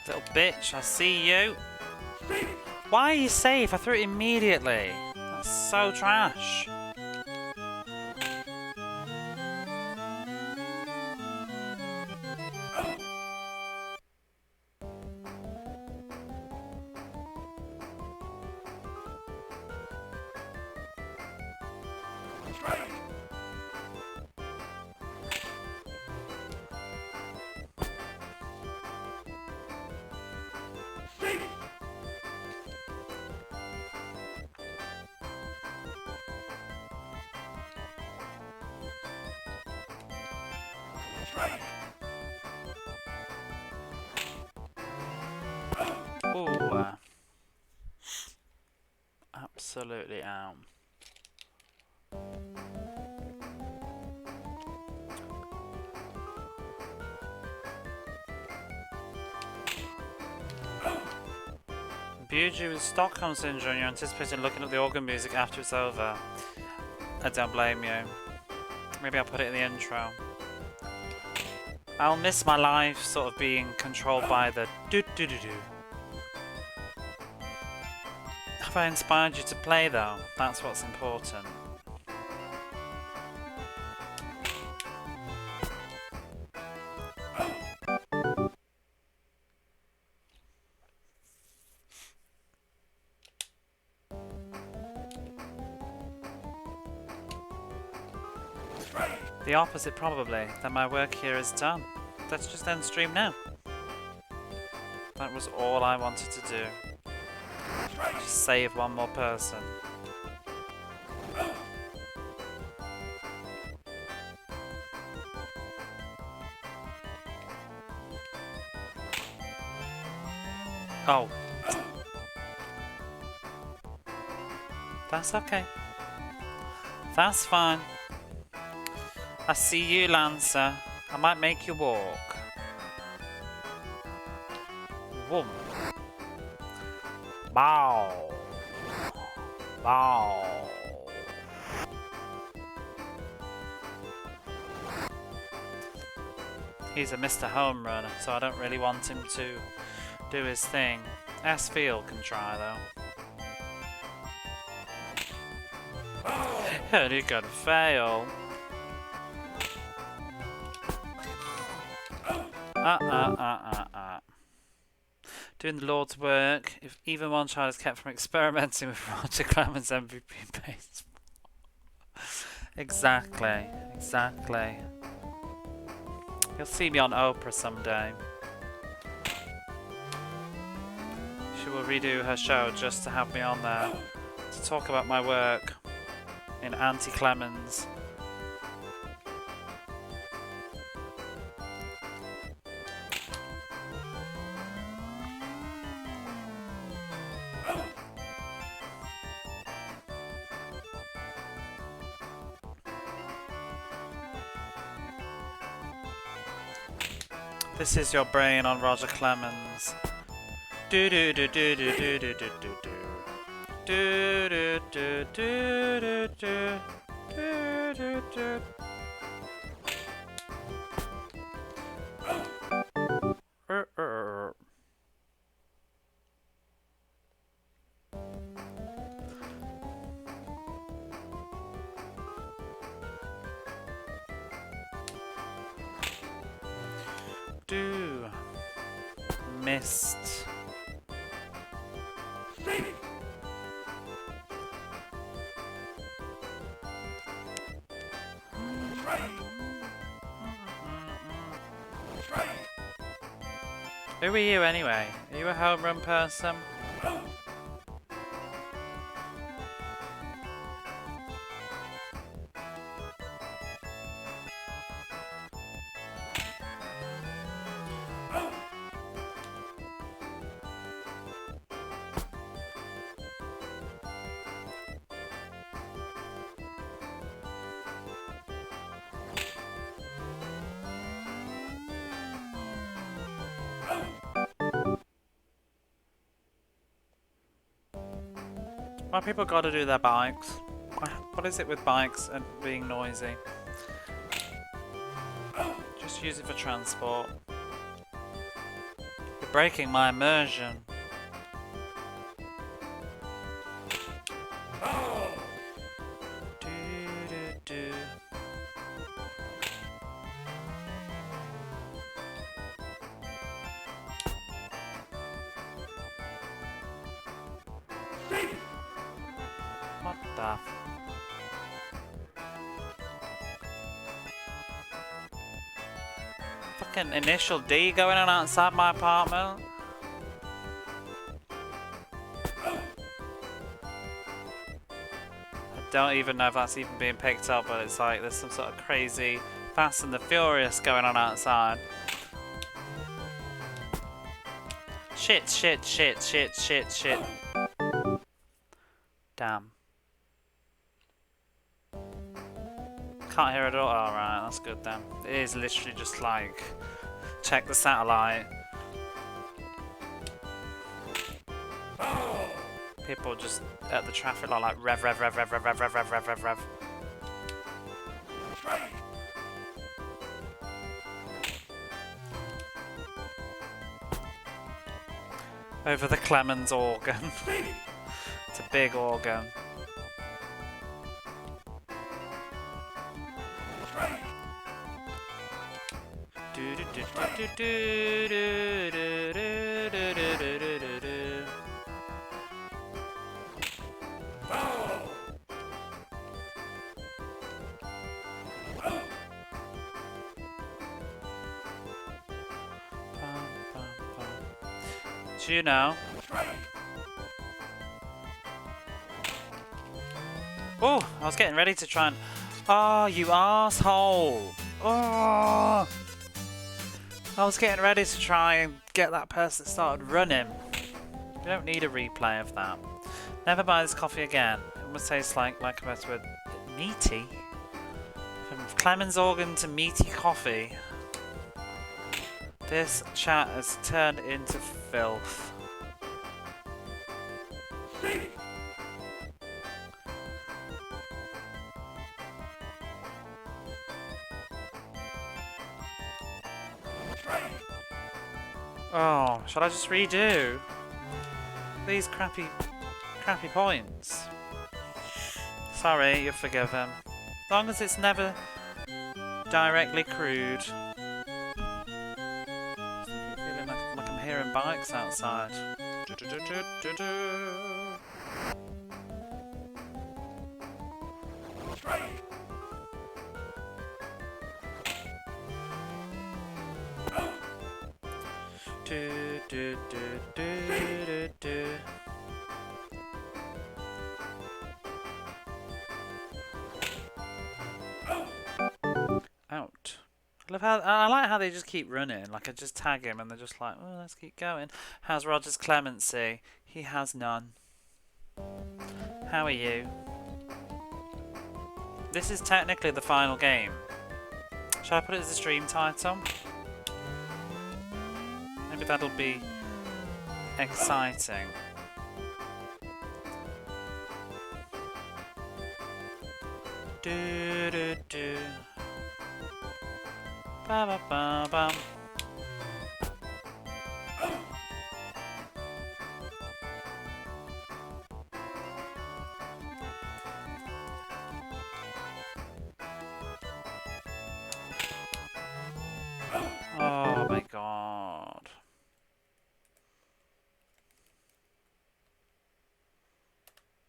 Speaker 1: Little bitch, I see you. Why are you safe? I threw it immediately. That's so trash. Ooh. Absolutely out. Buju with Stockholm Syndrome, you're anticipating looking at the organ music after it's over. I don't blame you. Maybe I'll put it in the intro. I'll miss my life sort of being controlled by the do-do-do-do. Have I inspired you to play though? That's what's important. The opposite probably, that my work here is done. Let's just end stream now. That was all I wanted to do. Just save one more person. Oh. That's okay. That's fine. I see you, Lancer. I might make you walk. Whoom. Bow. Bow. He's a Mr. Home Run, so I don't really want him to do his thing. S-Field can try though. And he could fail. Doing the Lord's work. If even one child is kept from experimenting with Roger Clemens MVP baseball. Exactly. Exactly. You'll see me on Oprah someday. She will redo her show just to have me on there to talk about my work in anti-Clemens. This is your brain on Roger Clemens. Do do do do do do do do do do. Do do do do do do do do. Do missed. Who are you anyway? Are you a home run person? Why people gotta do their bikes? What is it with bikes and being noisy? Just use it for transport. You're breaking my immersion. What the? Fucking initial D going on outside my apartment? I don't even know if that's even being picked up, but it's like there's some sort of crazy Fast and the Furious going on outside. Shit, shit, shit, shit, shit, shit. Damn. Can't hear it at all. Oh, right, that's good then. It is literally just like, check the satellite. People just at the traffic light like rev, rev, rev, rev, rev, rev, rev, rev, rev, rev, rev. Over the Clemens organ. It's a big organ. Do do do do do do do do do do do do do. Do you know? Oh, I was getting ready to try and... Oh, you asshole! Oh! I was getting ready to try and get that person started running. You don't need a replay of that. Never buy this coffee again. It must taste like a better word. Meaty? From Clemens organ to meaty coffee. This chat has turned into filth. Oh, shall I just redo these crappy points? Sorry, you're forgiven. As long as it's never directly crude. Feeling like I'm hearing bikes outside. Do, do, do, do, do, do. Out. I like how they just keep running. Like I just tag him and they're just like, oh, let's keep going. How's Roger's clemency? He has none. How are you? This is technically the final game. Shall I put it as the stream title? Maybe that'll be exciting. Do do do. Ba ba ba bum. Oh my god.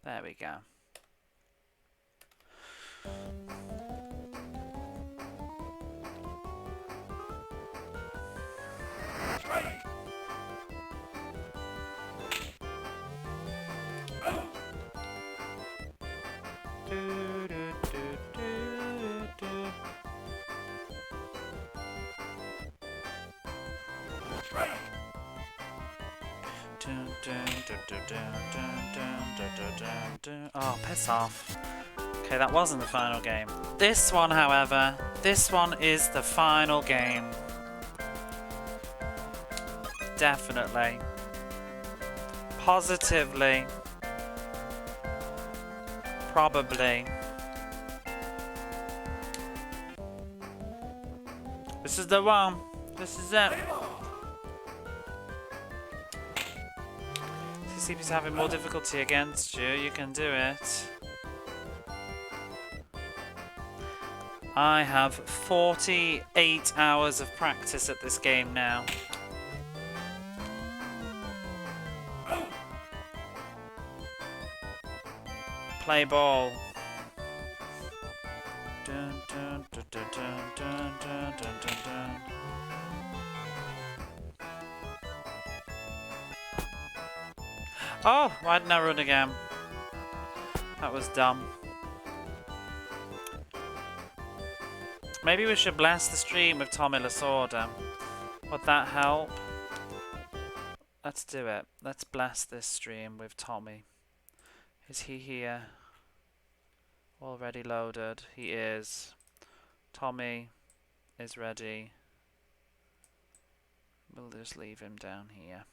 Speaker 1: There we go. Do, do, do, do, do. Dun, dun, dun, dun, dun, dun, dun, dun, dun, dun. Oh, piss off. Okay, that wasn't the final game. This one, however, this one is the final game. Definitely. Positively. Probably. This is the one. This is it. CCP's having more difficulty against you. You can do it. I have 48 hours of practice at this game now. Play ball. Dun, dun, dun, dun, dun, dun, dun, dun, dun, dun. Oh, why didn't I run again? That was dumb. Maybe we should bless the stream with Tommy Lasorda. Would that help? Let's do it. Let's bless this stream with Tommy. Is he here? Already loaded. He is. Tommy is ready. We'll just leave him down here.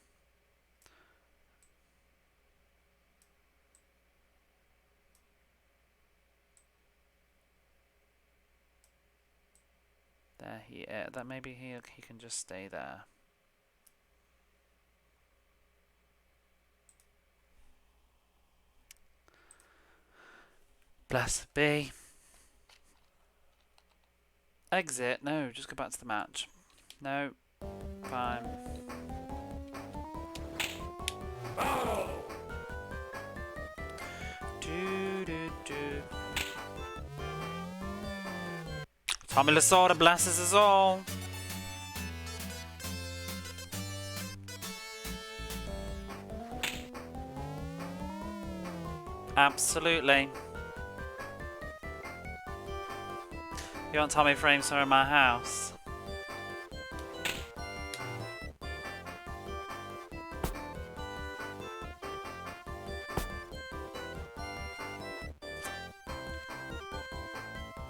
Speaker 1: There he is. That maybe he can just stay there. Blessed be. Exit. No, just go back to the match. No. Fine. Do do do. Tommy Lasorda blesses us all. Absolutely. You want Tommy frames her in my house?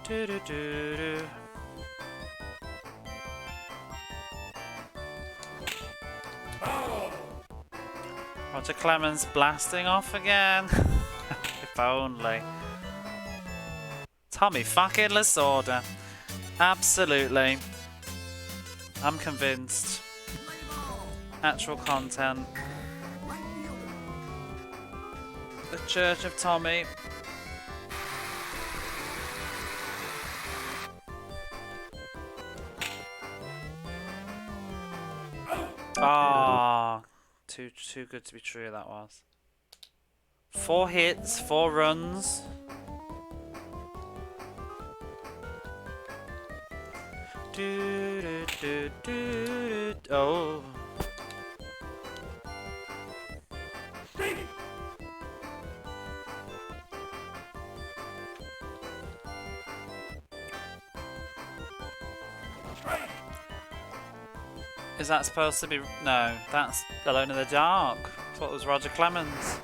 Speaker 1: Do do do do. Roger Clemens blasting off again. If only. Tommy fucking Lasorda. Absolutely. I'm convinced. Actual content. The Church of Tommy. Ah, too good to be true that was. 4 hits, 4 runs. Do, do, do, do, do. Oh. Is that supposed to be... No, that's Alone in the Dark. I thought it was Roger Clemens.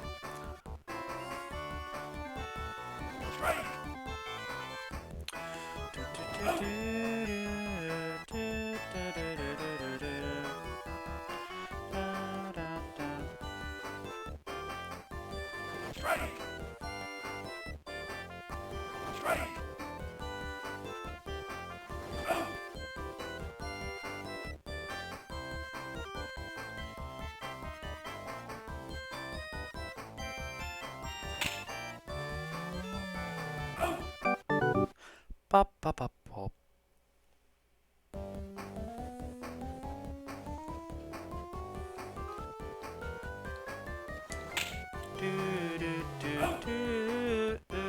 Speaker 1: Pop, pop, pop, pop. Do, do, do, do, do.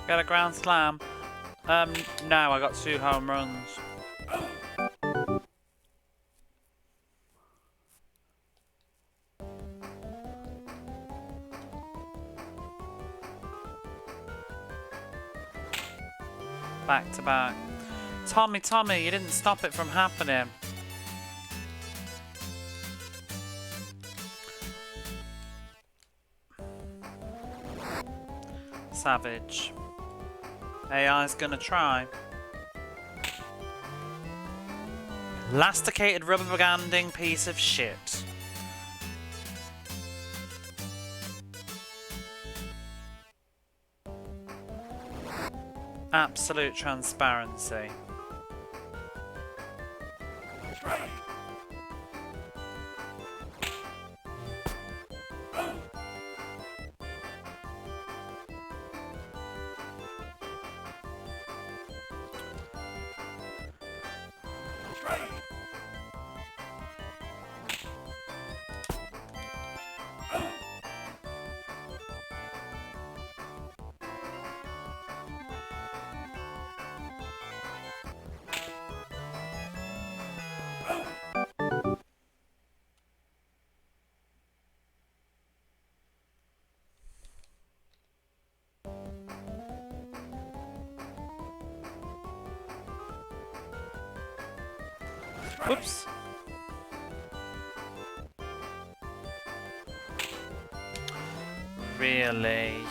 Speaker 1: Got a grand slam. No, I got 2 home runs. Back to back. Tommy, you didn't stop it from happening. Savage. AI's gonna try. Elasticated rubber banding piece of shit. Absolute transparency. Whoops. Really?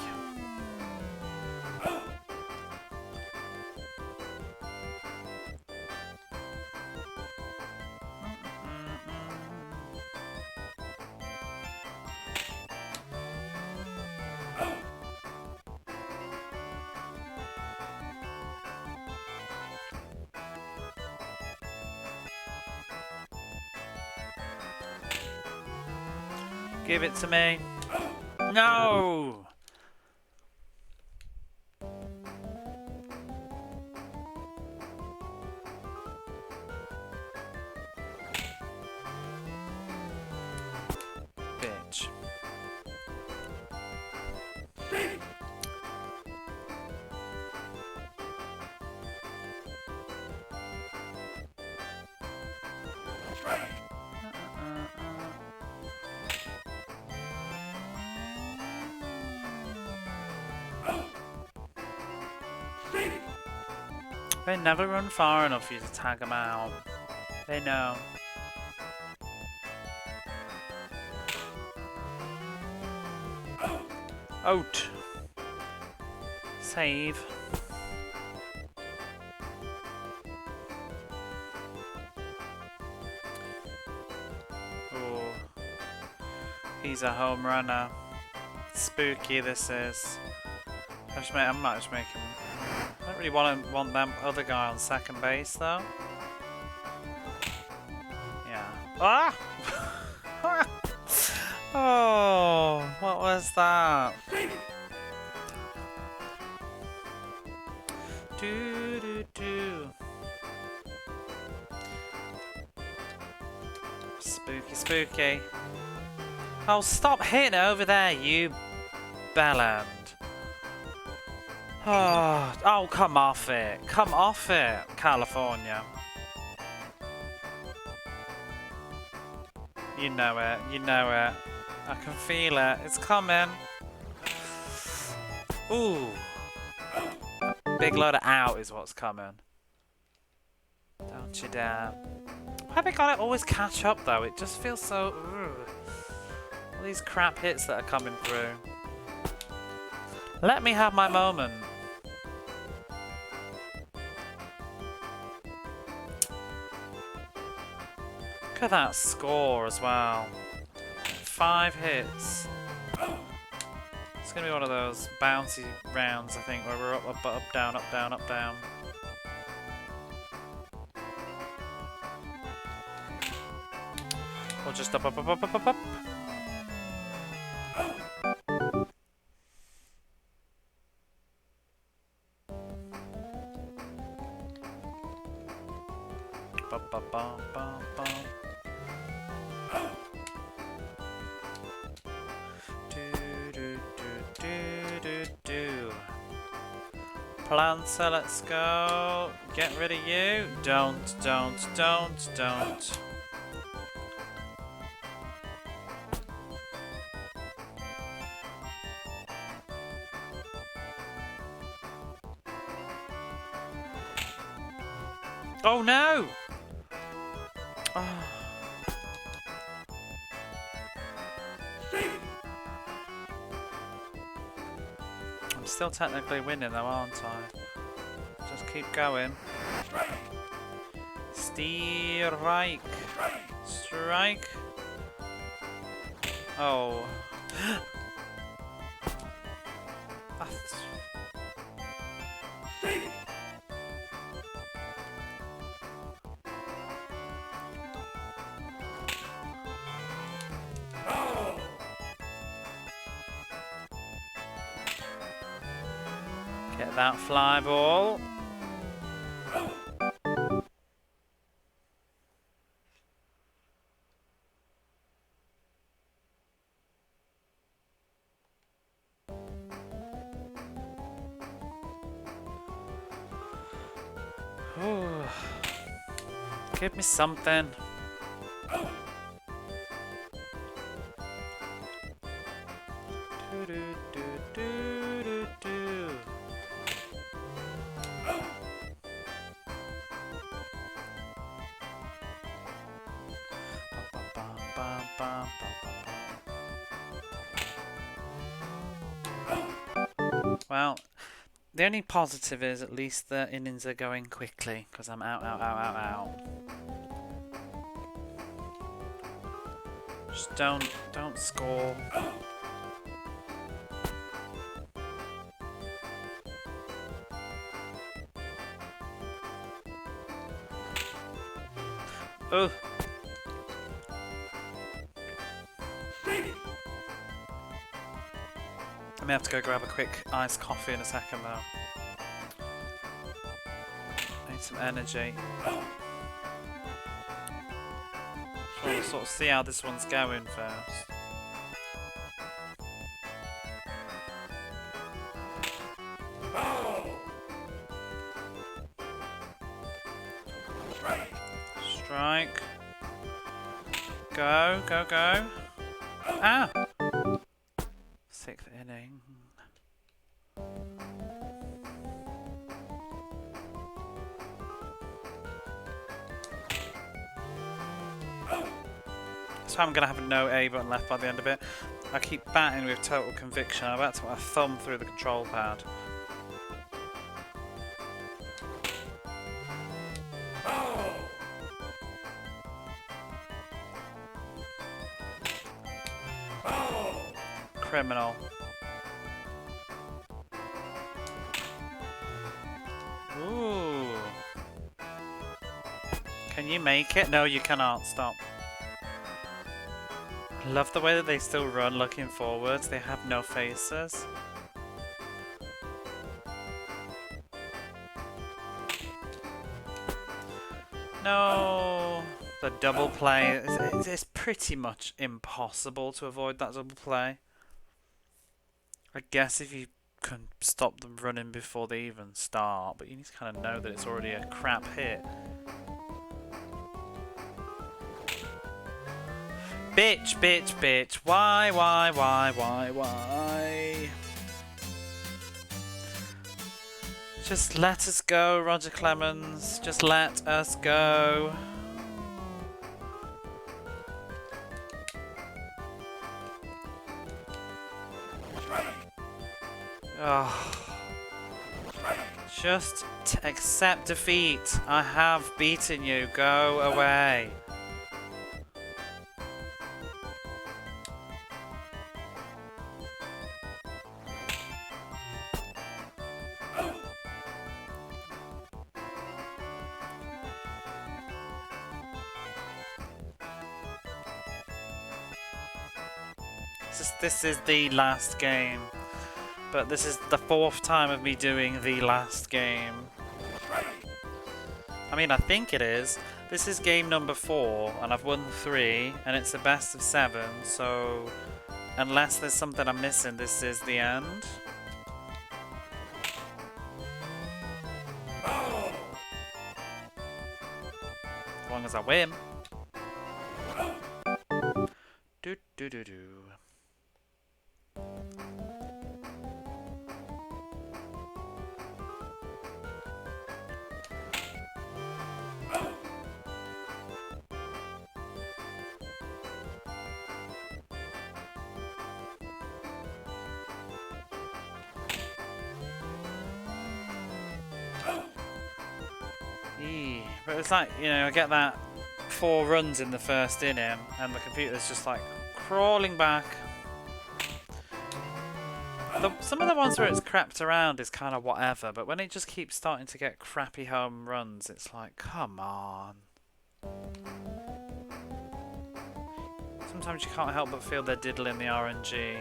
Speaker 1: Give it to me. No! Bitch. They never run far enough for you to tag them out. They know. Out. Save. Oh. He's a home runner. Spooky this is. I might just make him. I don't really want them other guy on second base though. Yeah. Ah! Oh, what was that? Do do do. Spooky, spooky. Oh, stop hitting over there, you bellend. Oh, come off it. Come off it, California. You know it. You know it. I can feel it. It's coming. Ooh. Big load of out is what's coming. Don't you dare. Why they gotta always catch up though? It just feels so... Ugh. All these crap hits that are coming through. Let me have my moment. Look at that score as well. 5 hits. It's gonna be one of those bouncy rounds, I think, where we're up, down, up, down, up, down. Or just up, up, up, up, up, up, up. Ba, ba, ba, ba, ba. Planter, let's go. Get rid of you. Don't. Oh no! Oh. I'm still technically winning though, aren't I? Just keep going. Strike. Strike. Oh. Get that fly ball. Ooh. Give me something. Well, the only positive is at least the innings are going quickly because I'm out. Just don't score. Oh. I may have to go grab a quick iced coffee in a second though. Need some energy. So we'll sort of see how this one's going first. Strike. Go. Ah! 6th inning. So I'm going to have a no A button left by the end of it. I keep batting with total conviction. I'm about to put my thumb through the control pad. Criminal. Ooh. Can you make it? No, you cannot. Stop. Love the way that they still run looking forwards. They have no faces. No. The double play. It's pretty much impossible to avoid that double play. I guess if you can stop them running before they even start, but you need to kind of know that it's already a crap hit. Bitch, bitch, bitch. Why? Just let us go, Roger Clemens. Just let us go. Oh. Just accept defeat. I have beaten you. Go away. This is the last game. But this is the 4th time of me doing the last game. I mean, I think it is. This is game number 4, and I've won 3, and it's a best of 7, so unless there's something I'm missing, this is the end. As long as I win. Do do do do. But it's like, you know, I get that 4 runs in the first inning and the computer's just like crawling back. Some of the ones where it's crept around is kind of whatever, but when it just keeps starting to get crappy home runs, it's like, come on. Sometimes you can't help but feel they're diddling the RNG.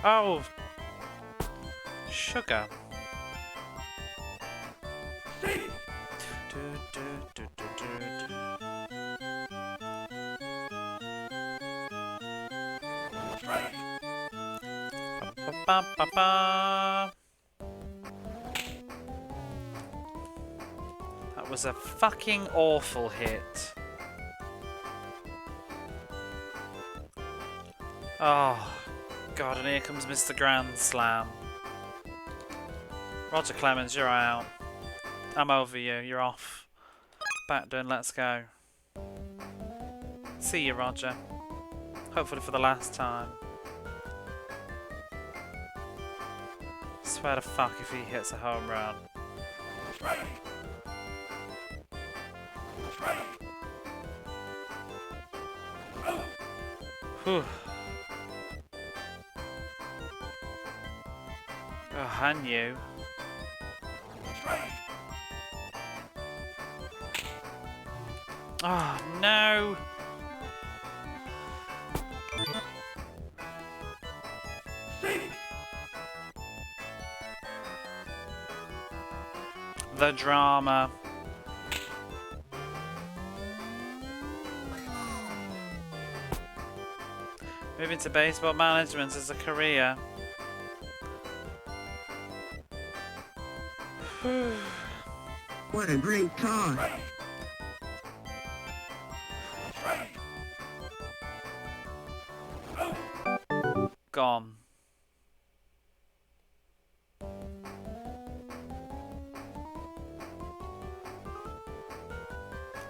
Speaker 1: Oh, sugar. That was a fucking awful hit. Oh. God, and here comes Mr. Grand Slam. Roger Clemens, you're out. I'm over you, you're off. Back doing Let's Go. See you, Roger. Hopefully for the last time. Swear to fuck if he hits a home run. Whew. Oh, and you. Oh, no! The drama. Moving to baseball management as a career.
Speaker 2: What a great car.
Speaker 1: Gone.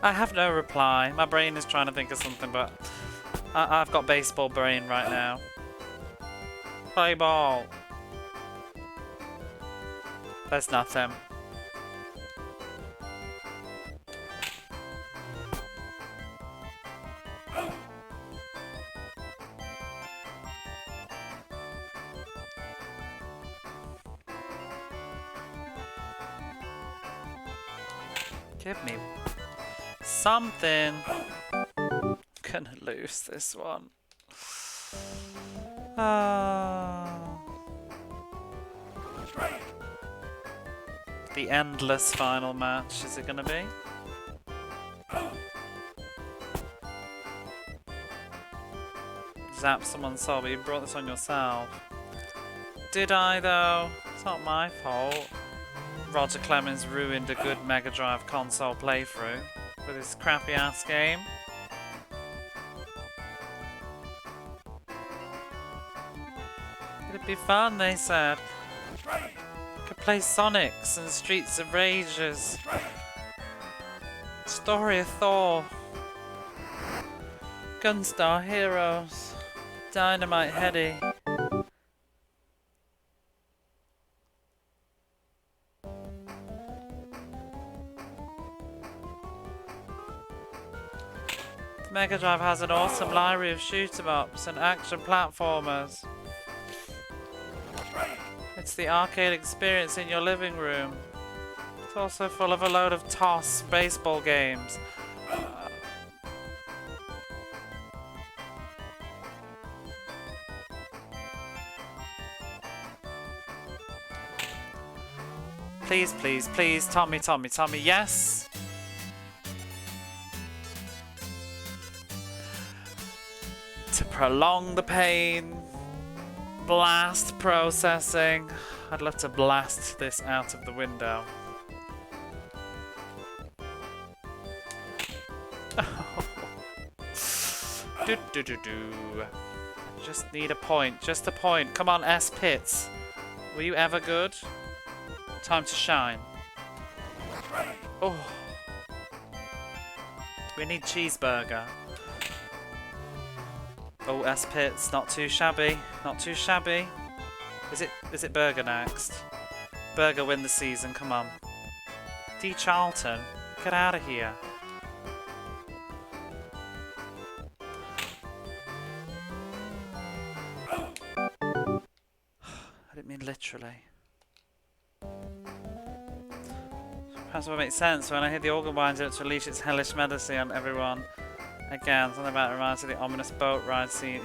Speaker 1: I have no reply. My brain is trying to think of something, but I've got baseball brain right now. Play ball. There's nothing. Give me something. I'm gonna lose this one. The endless final match, is it gonna be? zap someone's soul, but you brought this on yourself. Did I, though? It's not my fault. Roger Clemens ruined a good Mega Drive console playthrough with his crappy-ass game. It'd be fun, they said. Could play Sonics and Streets of Rages. Story of Thor. Gunstar Heroes. Dynamite Heady. The Mega Drive has an awesome library of shoot-em-ups and action platformers. It's the arcade experience in your living room. It's also full of a load of toss baseball games. Please, please, please, Tommy, Tommy, Tommy, yes! To prolong the pain, blast processing. I'd love to blast this out of the window. Do do do do. Just need a point, just a point. Come on, S Pits. Were you ever good? Time to shine. Oh. We need cheeseburger. Oh, S Pits, not too shabby. Not too shabby. Is it burger next? Burger win the season, come on. D Charlton, get out of here. I didn't mean literally. Perhaps it would make sense when I hear the organ winds up to unleash its hellish medicine on everyone. Again, something about it reminds me of the ominous boat ride scene.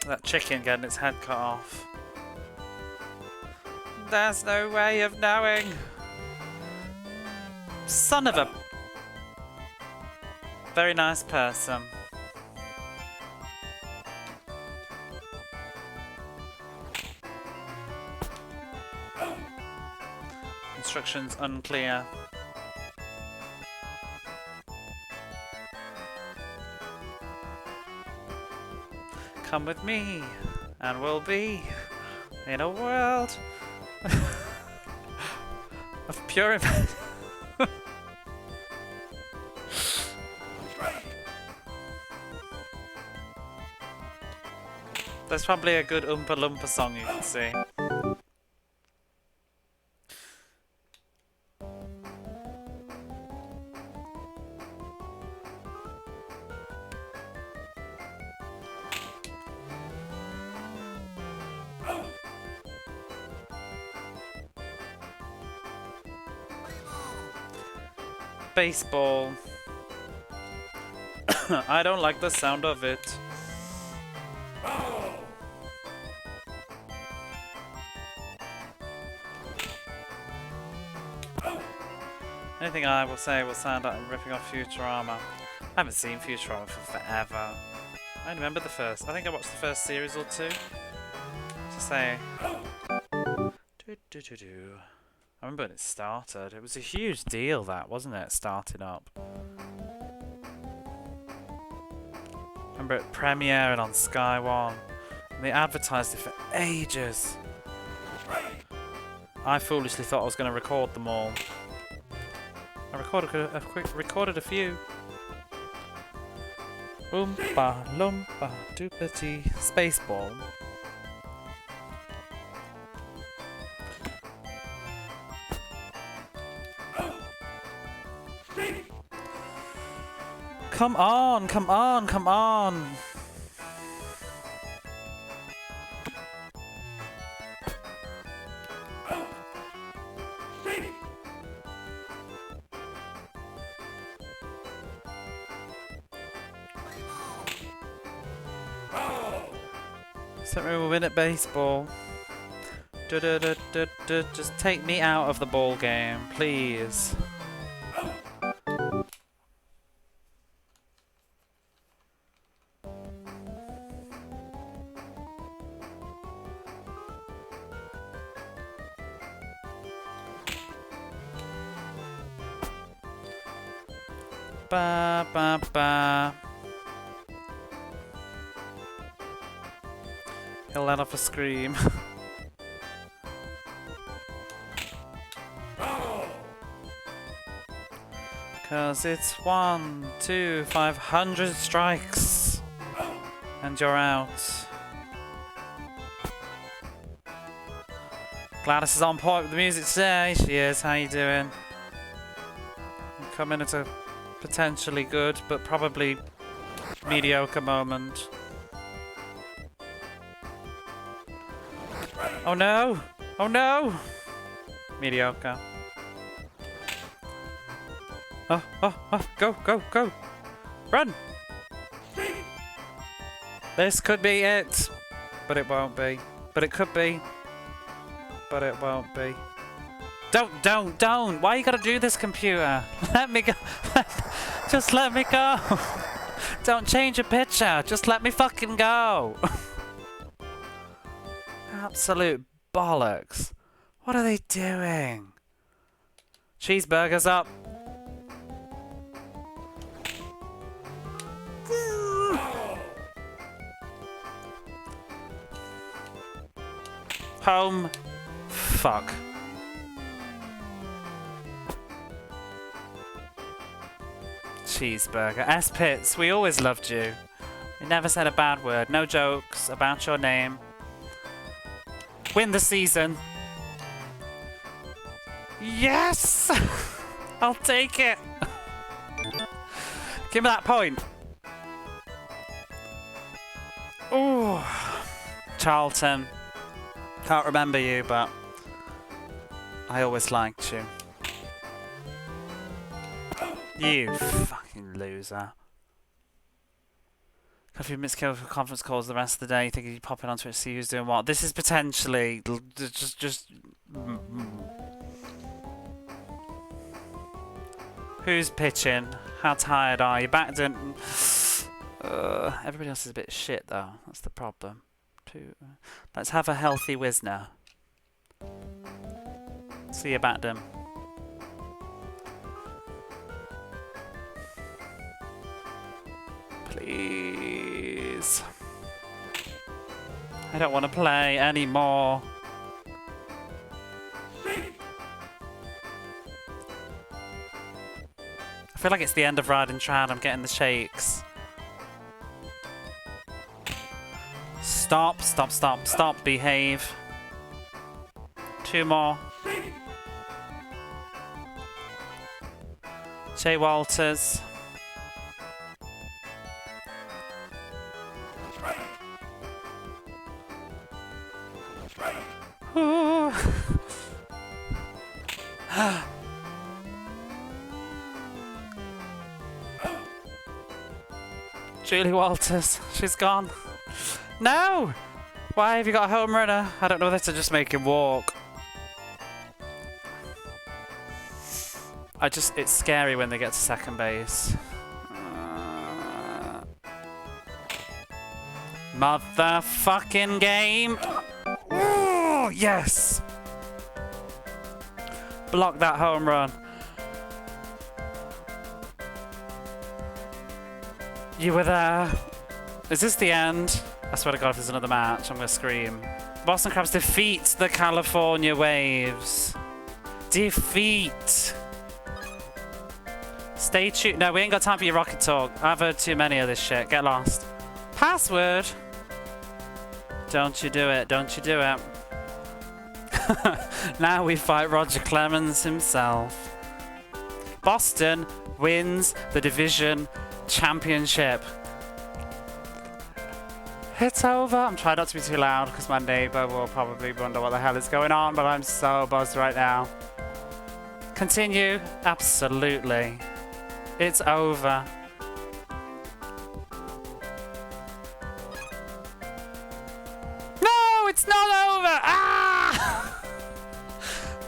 Speaker 1: That chicken getting its head cut off. There's no way of knowing. Son of a... Very nice person. Instructions unclear. Come with me, and we'll be in a world of pure There's probably a good Oompa Loompa song you can see. Baseball. I don't like the sound of it. Anything I will say will sound like I'm ripping off Futurama. I haven't seen Futurama for forever. I remember the first. I think I watched the first series or two. To say. I remember when it started. It was a huge deal, that, wasn't it? Starting up. I remember it premiering on Sky One. And they advertised it for ages. I foolishly thought I was going to record them all. I recorded a few. Oompa Loompa Doopity Spaceball. Come on, come on, come on! Don't really win at baseball. Just take me out of the ball game, please. Ba ba ba. He'll let off a scream. Cause it's 1, 2, 500 strikes. And you're out. Gladys is on point with the music today. She is. How you doing? You come in at a potentially good, but probably mediocre moment. Oh no! Oh no! Mediocre. Oh, oh, oh, go, go, go! Run! This could be it, but it won't be. But it could be, but it won't be. Don't! Why you gotta do this, computer? Let me go. Just let me go. Don't change your picture. Just let me fucking go. Absolute bollocks. What are they doing? Cheeseburgers up. Home. Fuck. Cheeseburger. S. Pitts, we always loved you. We never said a bad word. No jokes about your name. Win the season. Yes! I'll take it. Give me that point. Ooh. Charlton. Can't remember you, but I always liked you. You fucking loser. A few minutes killed for conference calls the rest of the day. You think you pop in on Twitch to see who's doing what? This is potentially just. Who's pitching? How tired are you? Back to. Everybody else is a bit shit though. That's the problem. Let's have a healthy Wisner. See you back them. Please. I don't want to play anymore. I feel like it's the end of Ride and Trad. I'm getting the shakes. Stop, stop, stop, stop, behave. 2 more. Jay Walters. Ooh. Julie Walters, she's gone. No! Why have you got a home runner? I don't know whether to just make him walk. It's scary when they get to second base. Motherfucking game! Ooh, yes! Block that home run. You were there. Is this the end? I swear to God, if there's another match, I'm gonna scream. Boston Crabs defeat the California Waves. Defeat. Stay tuned. No, we ain't got time for your rocket talk. I've heard too many of this shit. Get lost. Password. Don't you do it. Don't you do it. Now we fight Roger Clemens himself. Boston wins the division championship. It's over. I'm trying not to be too loud because my neighbour will probably wonder what the hell is going on, but I'm so buzzed right now. Continue? Absolutely. It's over. No, it's not over! Ah!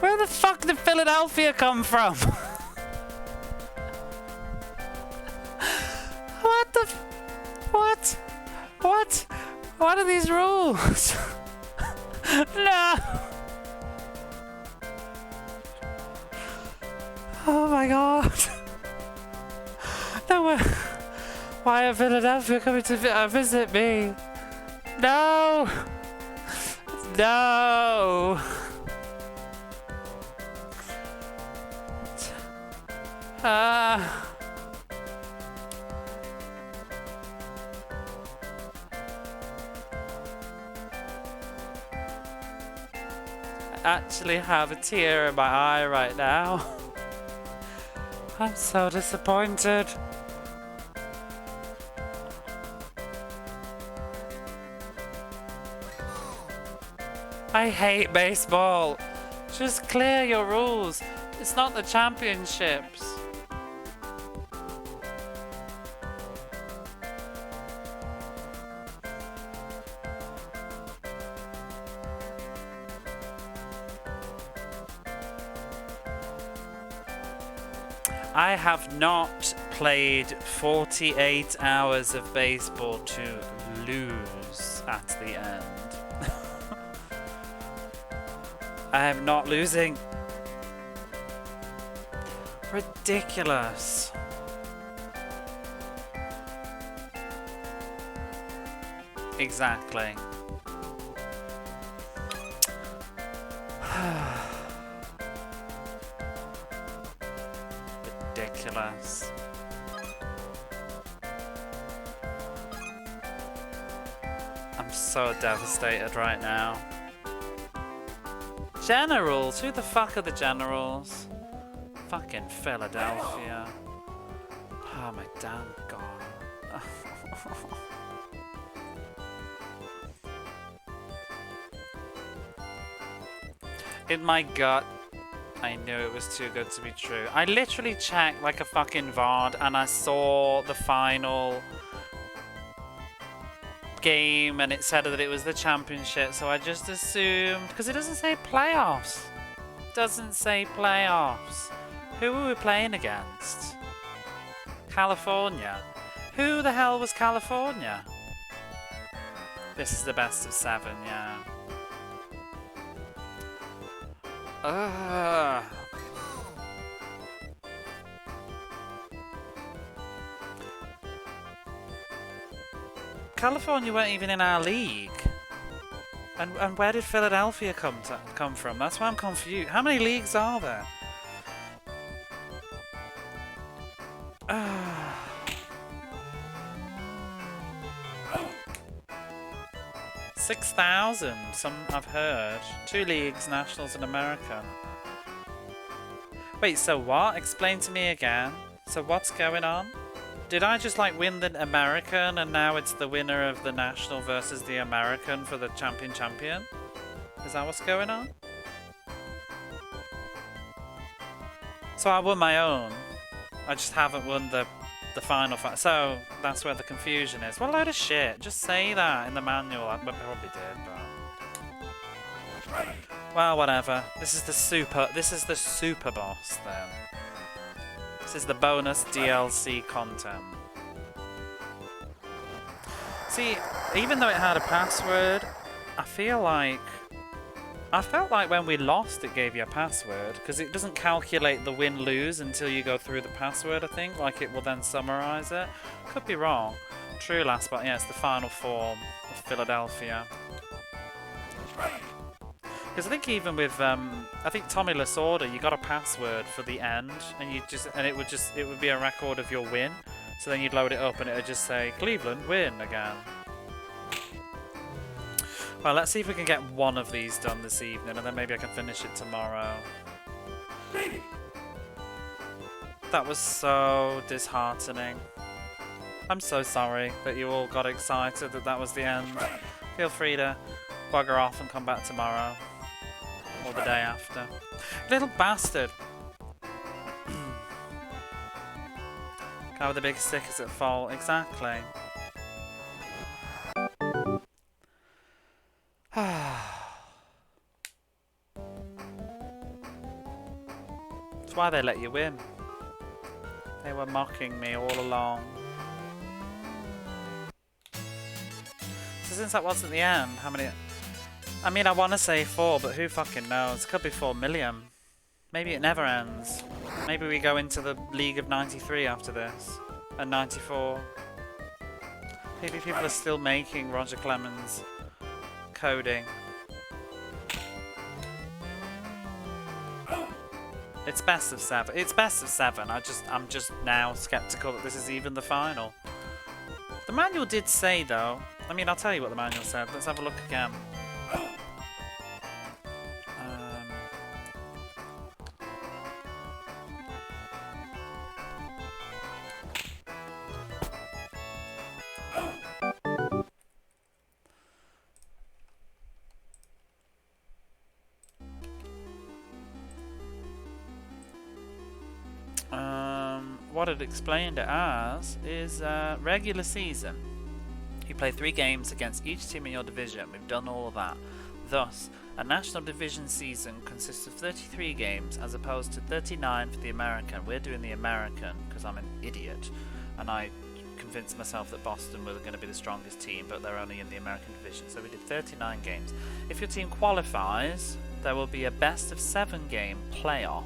Speaker 1: Where the fuck did Philadelphia come from? What the what? What? What are these rules? No! Oh my God. Why are Philadelphia coming to visit me? No! No! Ah! I actually have a tear in my eye right now. I'm so disappointed. I hate baseball. Just clear your rules. It's not the championships. I have not played 48 hours of baseball to lose at the end. I am not losing. Ridiculous. Exactly. Ridiculous. I'm so devastated right now. Generals? Who the fuck are the generals? Fucking Philadelphia. Oh my damn god. In my gut, I knew it was too good to be true. I literally checked like a fucking VOD and I saw the final game and it said that it was the championship, so I just assumed, because it doesn't say playoffs. It doesn't say playoffs. Who were we playing against? California. Who the hell was California? This is the best of 7, yeah. Ugh. California weren't even in our league. And where did Philadelphia come from? That's why I'm confused. How many leagues are there? 6,000, some I've heard. 2 leagues, Nationals and American. Wait, so what? Explain to me again. So what's going on? Did I just like win the American and now it's the winner of the National versus the American for the champion? Is that what's going on? So I won my own. I just haven't won the final fight. So that's where the confusion is. What a load of shit. Just say that in the manual. I probably did, but well, whatever. This is the super boss then. This is the bonus DLC content. See, even though it had a password, I felt like when we lost it gave you a password, because it doesn't calculate the win-lose until you go through the password, I think. Like, it will then summarize it. Could be wrong. True last, but yeah, it's the final form of Philadelphia. Because I think even with, I think Tommy Lasorda, you got a password for the end, and it would be a record of your win. So then you'd load it up and it would just say, Cleveland win again. Well, let's see if we can get one of these done this evening, and then maybe I can finish it tomorrow. That was so disheartening. I'm so sorry that you all got excited that was the end. Feel free to bugger off and come back tomorrow. Or the day after. Little bastard! Guy with the big stick is at fault. Exactly. That's why they let you win. They were mocking me all along. So since that wasn't the end, how many... I mean, I want to say 4, but who fucking knows? Could be 4 million. Maybe it never ends. Maybe we go into the League of 93 after this. And 94. Maybe people are still making Roger Clemens coding. It's best of 7. It's best of 7. I'm just now skeptical that this is even the final. The manual did say though. I mean, I'll tell you what the manual said. Let's have a look again. What it explained it as is regular season. You play 3 games against each team in your division. We've done all of that. Thus, a national division season consists of 33 games as opposed to 39 for the American. We're doing the American because I'm an idiot and I convinced myself that Boston were going to be the strongest team, but they're only in the American division. So we did 39 games. If your team qualifies, there will be a best of 7 game playoff,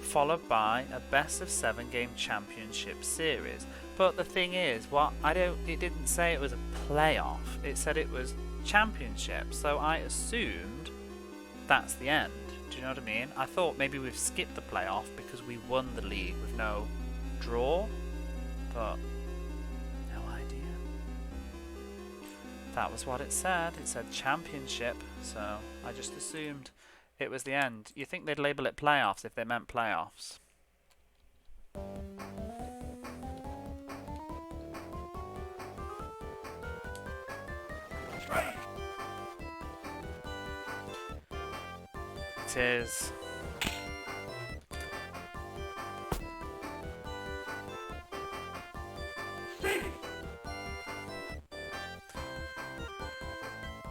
Speaker 1: followed by a best of 7 game championship series. But the thing is, it didn't say it was a playoff, it said it was championship, so I assumed that's the end. Do you know what I mean? I thought maybe we've skipped the playoff because we won the league with no draw, but no idea. That was what it said. It said championship, so I just assumed it was the end. You think they'd label it playoffs if they meant playoffs? It is.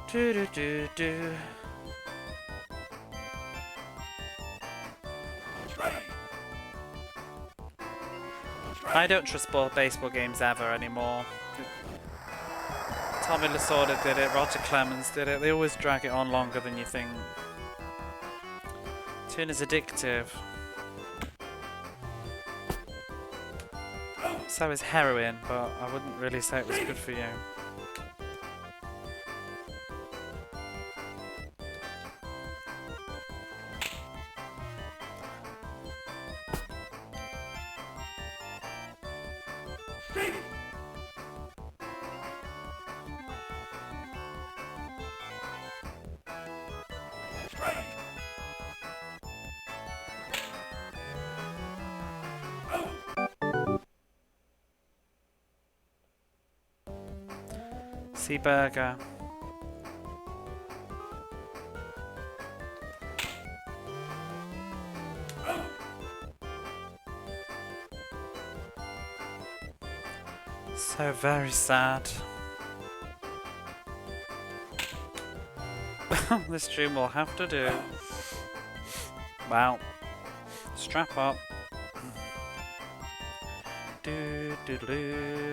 Speaker 1: Do do do do. I don't trust baseball games ever anymore. Tommy Lasorda did it, Roger Clemens did it. They always drag it on longer than you think. Tune is addictive. So is heroin, but I wouldn't really say it was good for you. Burger. So very sad. This stream will have to do. Well, strap up. Do do do.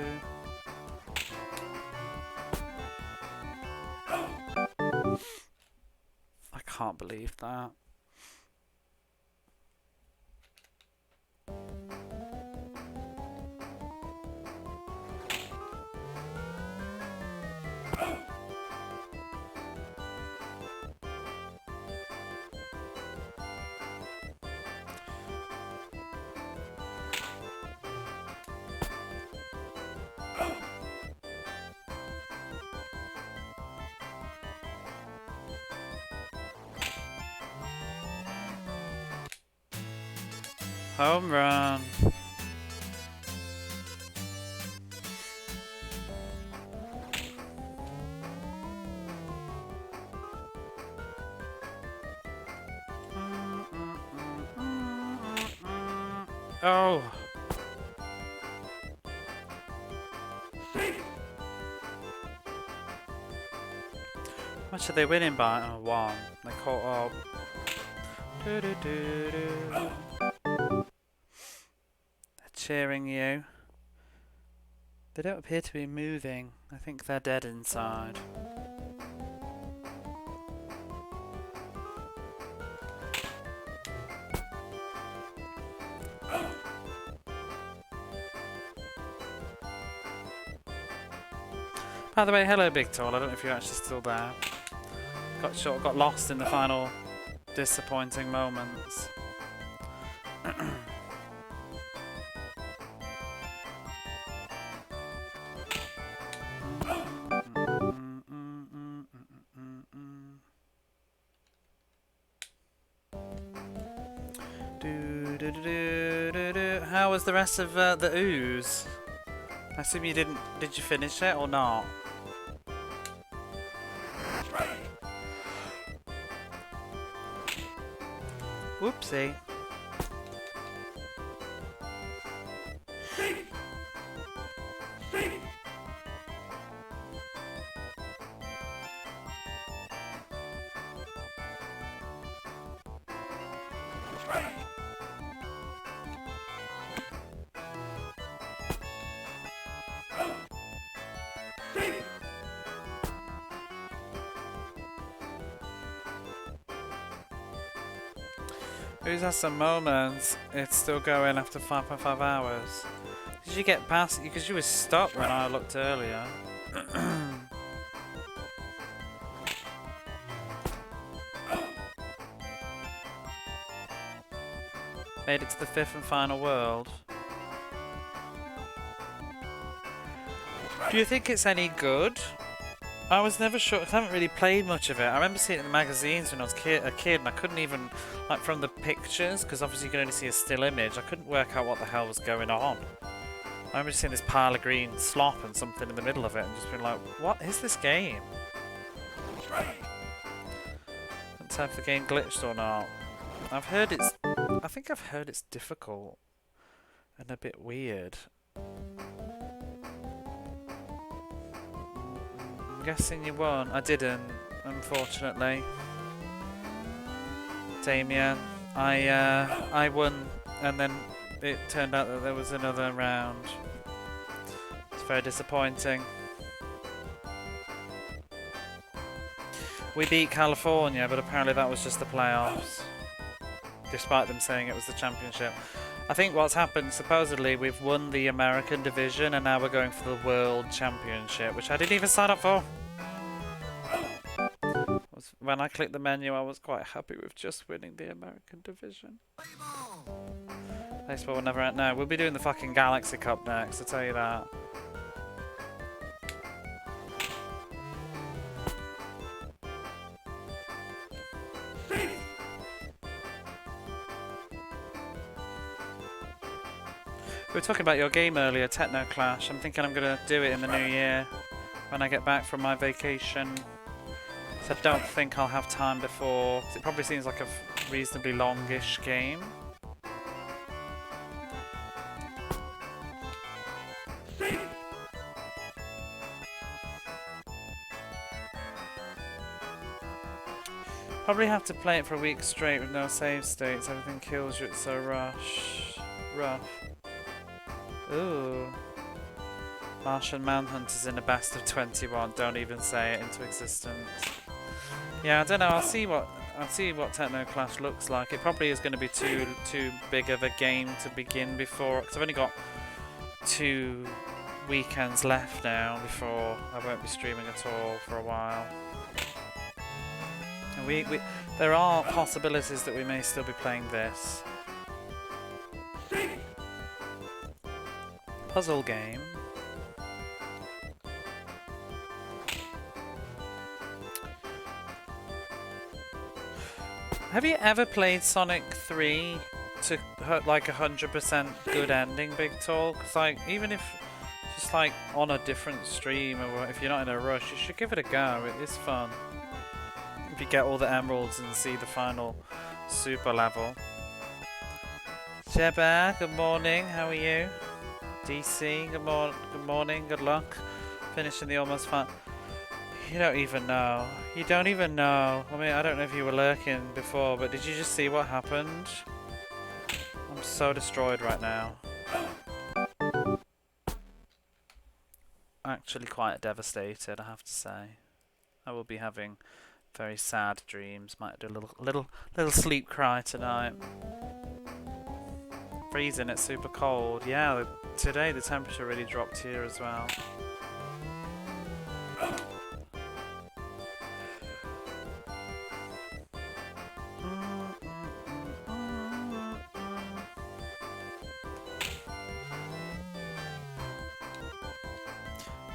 Speaker 1: Can't believe that. Home run. Oh. How much are they winning by? Oh, 1. They caught up. Do do do do. Cheering you. They don't appear to be moving. I think they're dead inside. By the way, hello Big Tall, I don't know if you're actually still there. Got lost in the final disappointing moments. How was the rest of the ooze? I assume you didn't. Did you finish it or not? Whoopsie. Who's had some moments? It's still going after 5.5 hours. Did you get past? Because you were stopped when I looked earlier. Made it to the 5th and final world. Do you think it's any good? I was never sure, I haven't really played much of it. I remember seeing it in the magazines when I was a kid and I couldn't even, like from the pictures, because obviously you can only see a still image, I couldn't work out what the hell was going on. I remember just seeing this pile of green slop and something in the middle of it and just being like, what is this game? Let's have the game glitched or not. I think I've heard it's difficult and a bit weird. I'm guessing you won. I didn't, unfortunately. Damien, I won, and then it turned out that there was another round. It's very disappointing. We beat California, but apparently that was just the playoffs, despite them saying it was the championship. I think what's happened, supposedly we've won the American division and now we're going for the World Championship, which I didn't even sign up for. When I clicked the menu, I was quite happy with just winning the American division. Baseball will never end. No, we'll be doing the fucking Galaxy Cup next, I'll tell you that. We were talking about your game earlier, Techno Clash. I'm thinking I'm going to do it in the new year when I get back from my vacation. So I don't think I'll have time before. It probably seems like a reasonably longish game. Probably have to play it for a week straight with no save states. Everything kills you, it's so rough. Ooh. Martian Manhunt is in a best of 21. Don't even say it into existence. Yeah, I don't know. I'll see what Techno Clash looks like. It probably is going to be too big of a game to begin before, because I've only got 2 weekends left now before I won't be streaming at all for a while. And there are possibilities that we may still be playing this puzzle game. Have you ever played Sonic 3 to like 100% good ending, Big Tall? Because like, even if just like on a different stream or if you're not in a rush, you should give it a go. It is fun. If you get all the emeralds and see the final super level. Jebba, good morning. How are you? DC, good morning. Good luck. Finishing the almost final. You don't even know. You don't even know. I mean, I don't know if you were lurking before, but did you just see what happened? I'm so destroyed right now. Actually quite devastated, I have to say. I will be having very sad dreams. Might do a little sleep cry tonight. Freezing, it's super cold. Yeah, today the temperature really dropped here as well.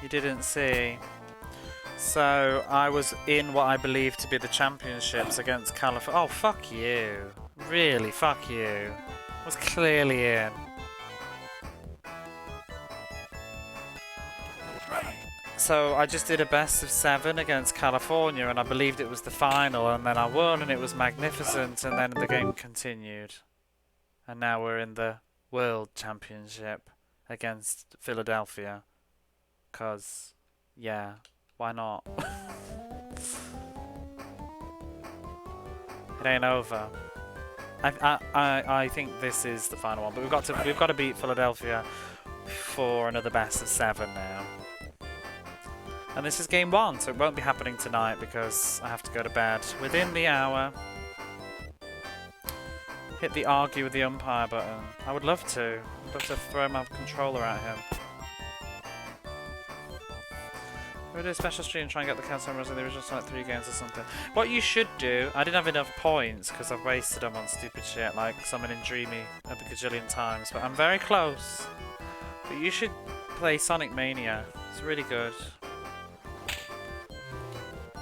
Speaker 1: You didn't see. So I was in what I believe to be the championships against California. Oh, fuck you. Really, fuck you. I was clearly in. So I just did a best of 7 against California and I believed it was the final and then I won and it was magnificent and then the game continued. And now we're in the World Championship against Philadelphia. 'Cause, yeah, why not? It ain't over. I think this is the final one, but we've got to beat Philadelphia for another best of 7 now. And this is game 1, so it won't be happening tonight because I have to go to bed within the hour. Hit the argue with the umpire button. I would love to. I'd love to throw my controller at him. We'll do a special stream and try and get the cameras in the original Sonic 3 games or something. What you should do, I didn't have enough points because I've wasted them on stupid shit like summoning Dreamy a gajillion times, but I'm very close. But you should play Sonic Mania. It's really good.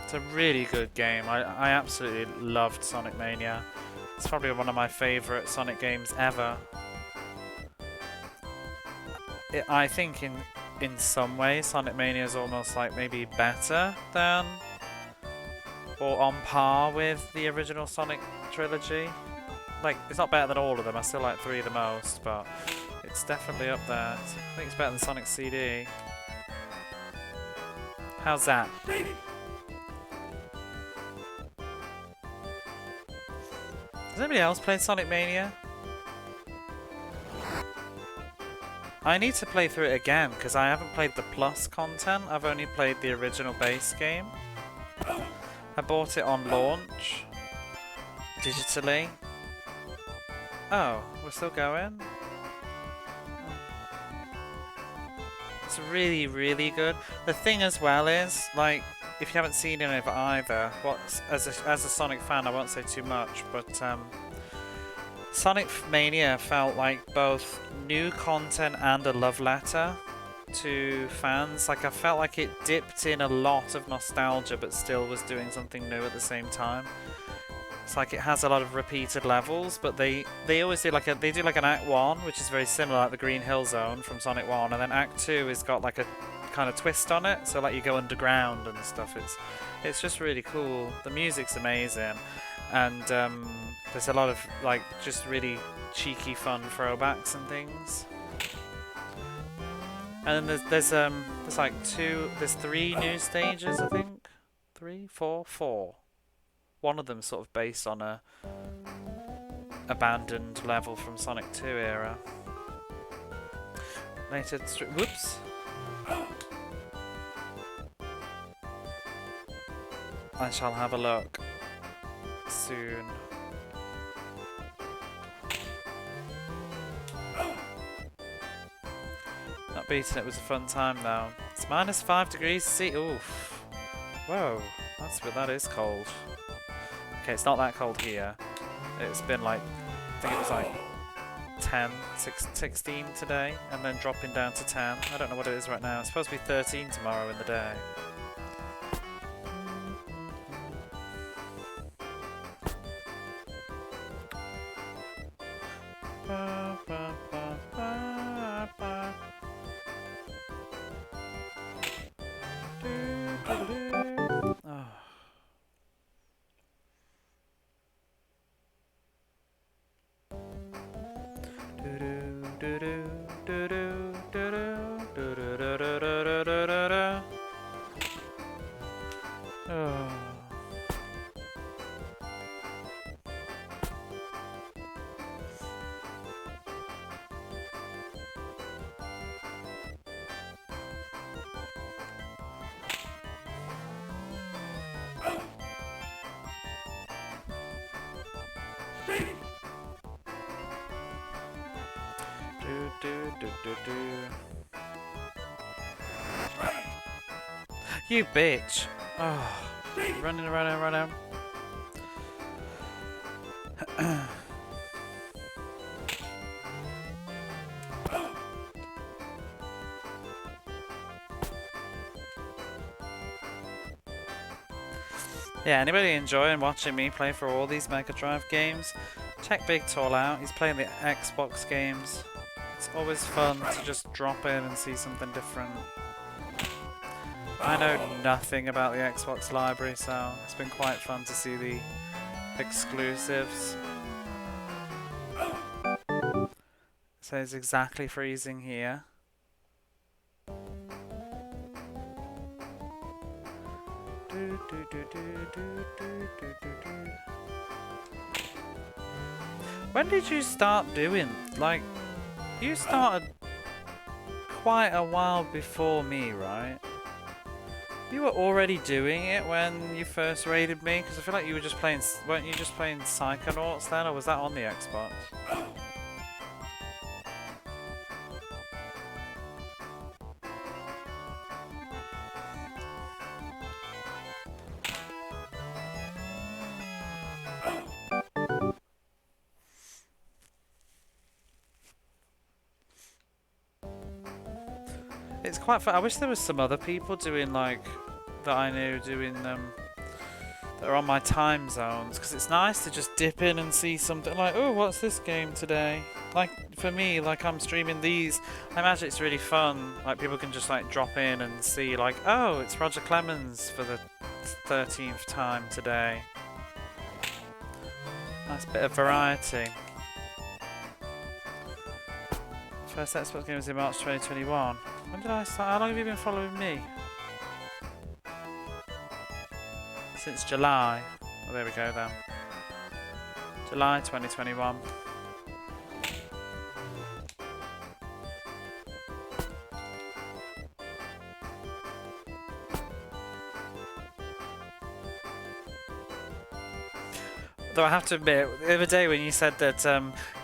Speaker 1: It's a really good game. I absolutely loved Sonic Mania. It's probably one of my favourite Sonic games ever. I think in some ways Sonic Mania is almost like maybe better than or on par with the original Sonic trilogy. Like, it's not better than all of them. I still like 3 the most, but it's definitely up there. I think it's better than Sonic CD. How's that? Has anybody else played Sonic Mania? I need to play through it again because I haven't played the plus content. I've only played the original base game. I bought it on launch digitally. Oh, we're still going? It's really, really good. The thing as well is, like, if you haven't seen any of it either, as a Sonic fan, I won't say too much, but Sonic Mania felt like both new content and a love letter to fans. Like, I felt like it dipped in a lot of nostalgia, but still was doing something new at the same time. It's like it has a lot of repeated levels, but they always do like an Act 1, which is very similar, like the Green Hill Zone from Sonic 1, and then Act 2 has got like a kind of twist on it, so like you go underground and stuff. It's just really cool. The music's amazing, and there's a lot of like just really cheeky, fun throwbacks and things. And then there's like there's 3 new stages, I think. 3, 4, 4. One of them sort of based on a abandoned level from Sonic 2 era. Later, whoops. I shall have a look soon. Not beating it was a fun time though. It's -5 degrees C. Oof. Whoa, that is cold. Okay, it's not that cold here. It's been like, I think it was like 10, 16 today, and then dropping down to 10. I don't know what it is right now. It's supposed to be 13 tomorrow in the day. You bitch! Oh, running around. Yeah, anybody enjoying watching me play for all these Mega Drive games, check Big Tall out. He's playing the Xbox games. It's always fun to just drop in and see something different. I know nothing about the Xbox library, so it's been quite fun to see the exclusives. So it's exactly freezing here. When did you start doing, like, you started quite a while before me, right? You were already doing it when you first raided me? Because I feel like you were just playing, weren't you just playing Psychonauts then, or was that on the Xbox? It's quite fun. I wish there was some other people doing, like, that I knew doing them that are on my time zones, because it's nice to just dip in and see something like, oh, what's this game today? Like, for me, like, I'm streaming these, I imagine it's really fun. Like, people can just, like, drop in and see, like, oh, it's Roger Clemens for the 13th time today. Nice bit of variety. First Xbox game was in March 2021. When did I start? How long have you been following me? Since July. Oh, there we go then. July 2021. Though I have to admit, the other day when you said that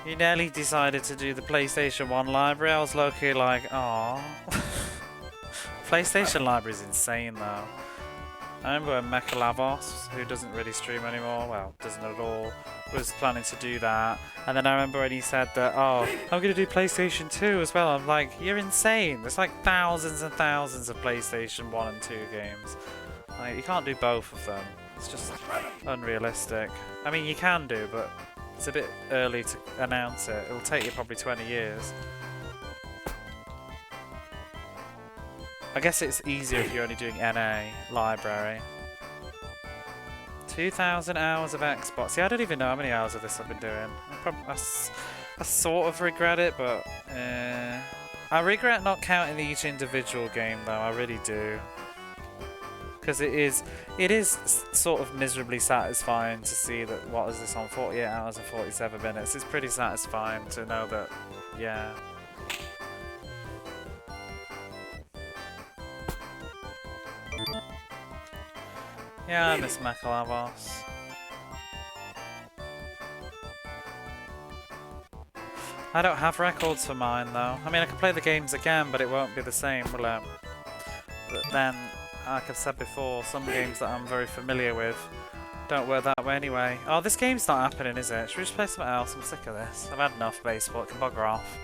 Speaker 1: you nearly decided to do the PlayStation 1 library, I was low-key like, aww. PlayStation library is insane though. I remember when Mechalavos, who doesn't really stream anymore, well, doesn't at all, was planning to do that. And then I remember when he said that, oh, I'm going to do PlayStation 2 as well. I'm like, you're insane. There's like thousands and thousands of PlayStation 1 and 2 games. Like, you can't do both of them. It's just unrealistic. I mean, you can do, but it's a bit early to announce it. It'll take you probably 20 years. I guess it's easier if you're only doing NA library. 2,000 hours of Xbox. See, I don't even know how many hours of this I've been doing. I sort of regret it, but I regret not counting each individual game though. I really do. Because it is sort of miserably satisfying to see that, what is this on, 48 hours and 47 minutes. It's pretty satisfying to know that, yeah. Yeah, I miss Mechalavos. I don't have records for mine though. I mean, I can play the games again, but it won't be the same, will it? But then, like I've said before, some games that I'm very familiar with don't work that way anyway. Oh, this game's not happening, is it? Should we just play something else? I'm sick of this. I've had enough baseball. It can bugger off.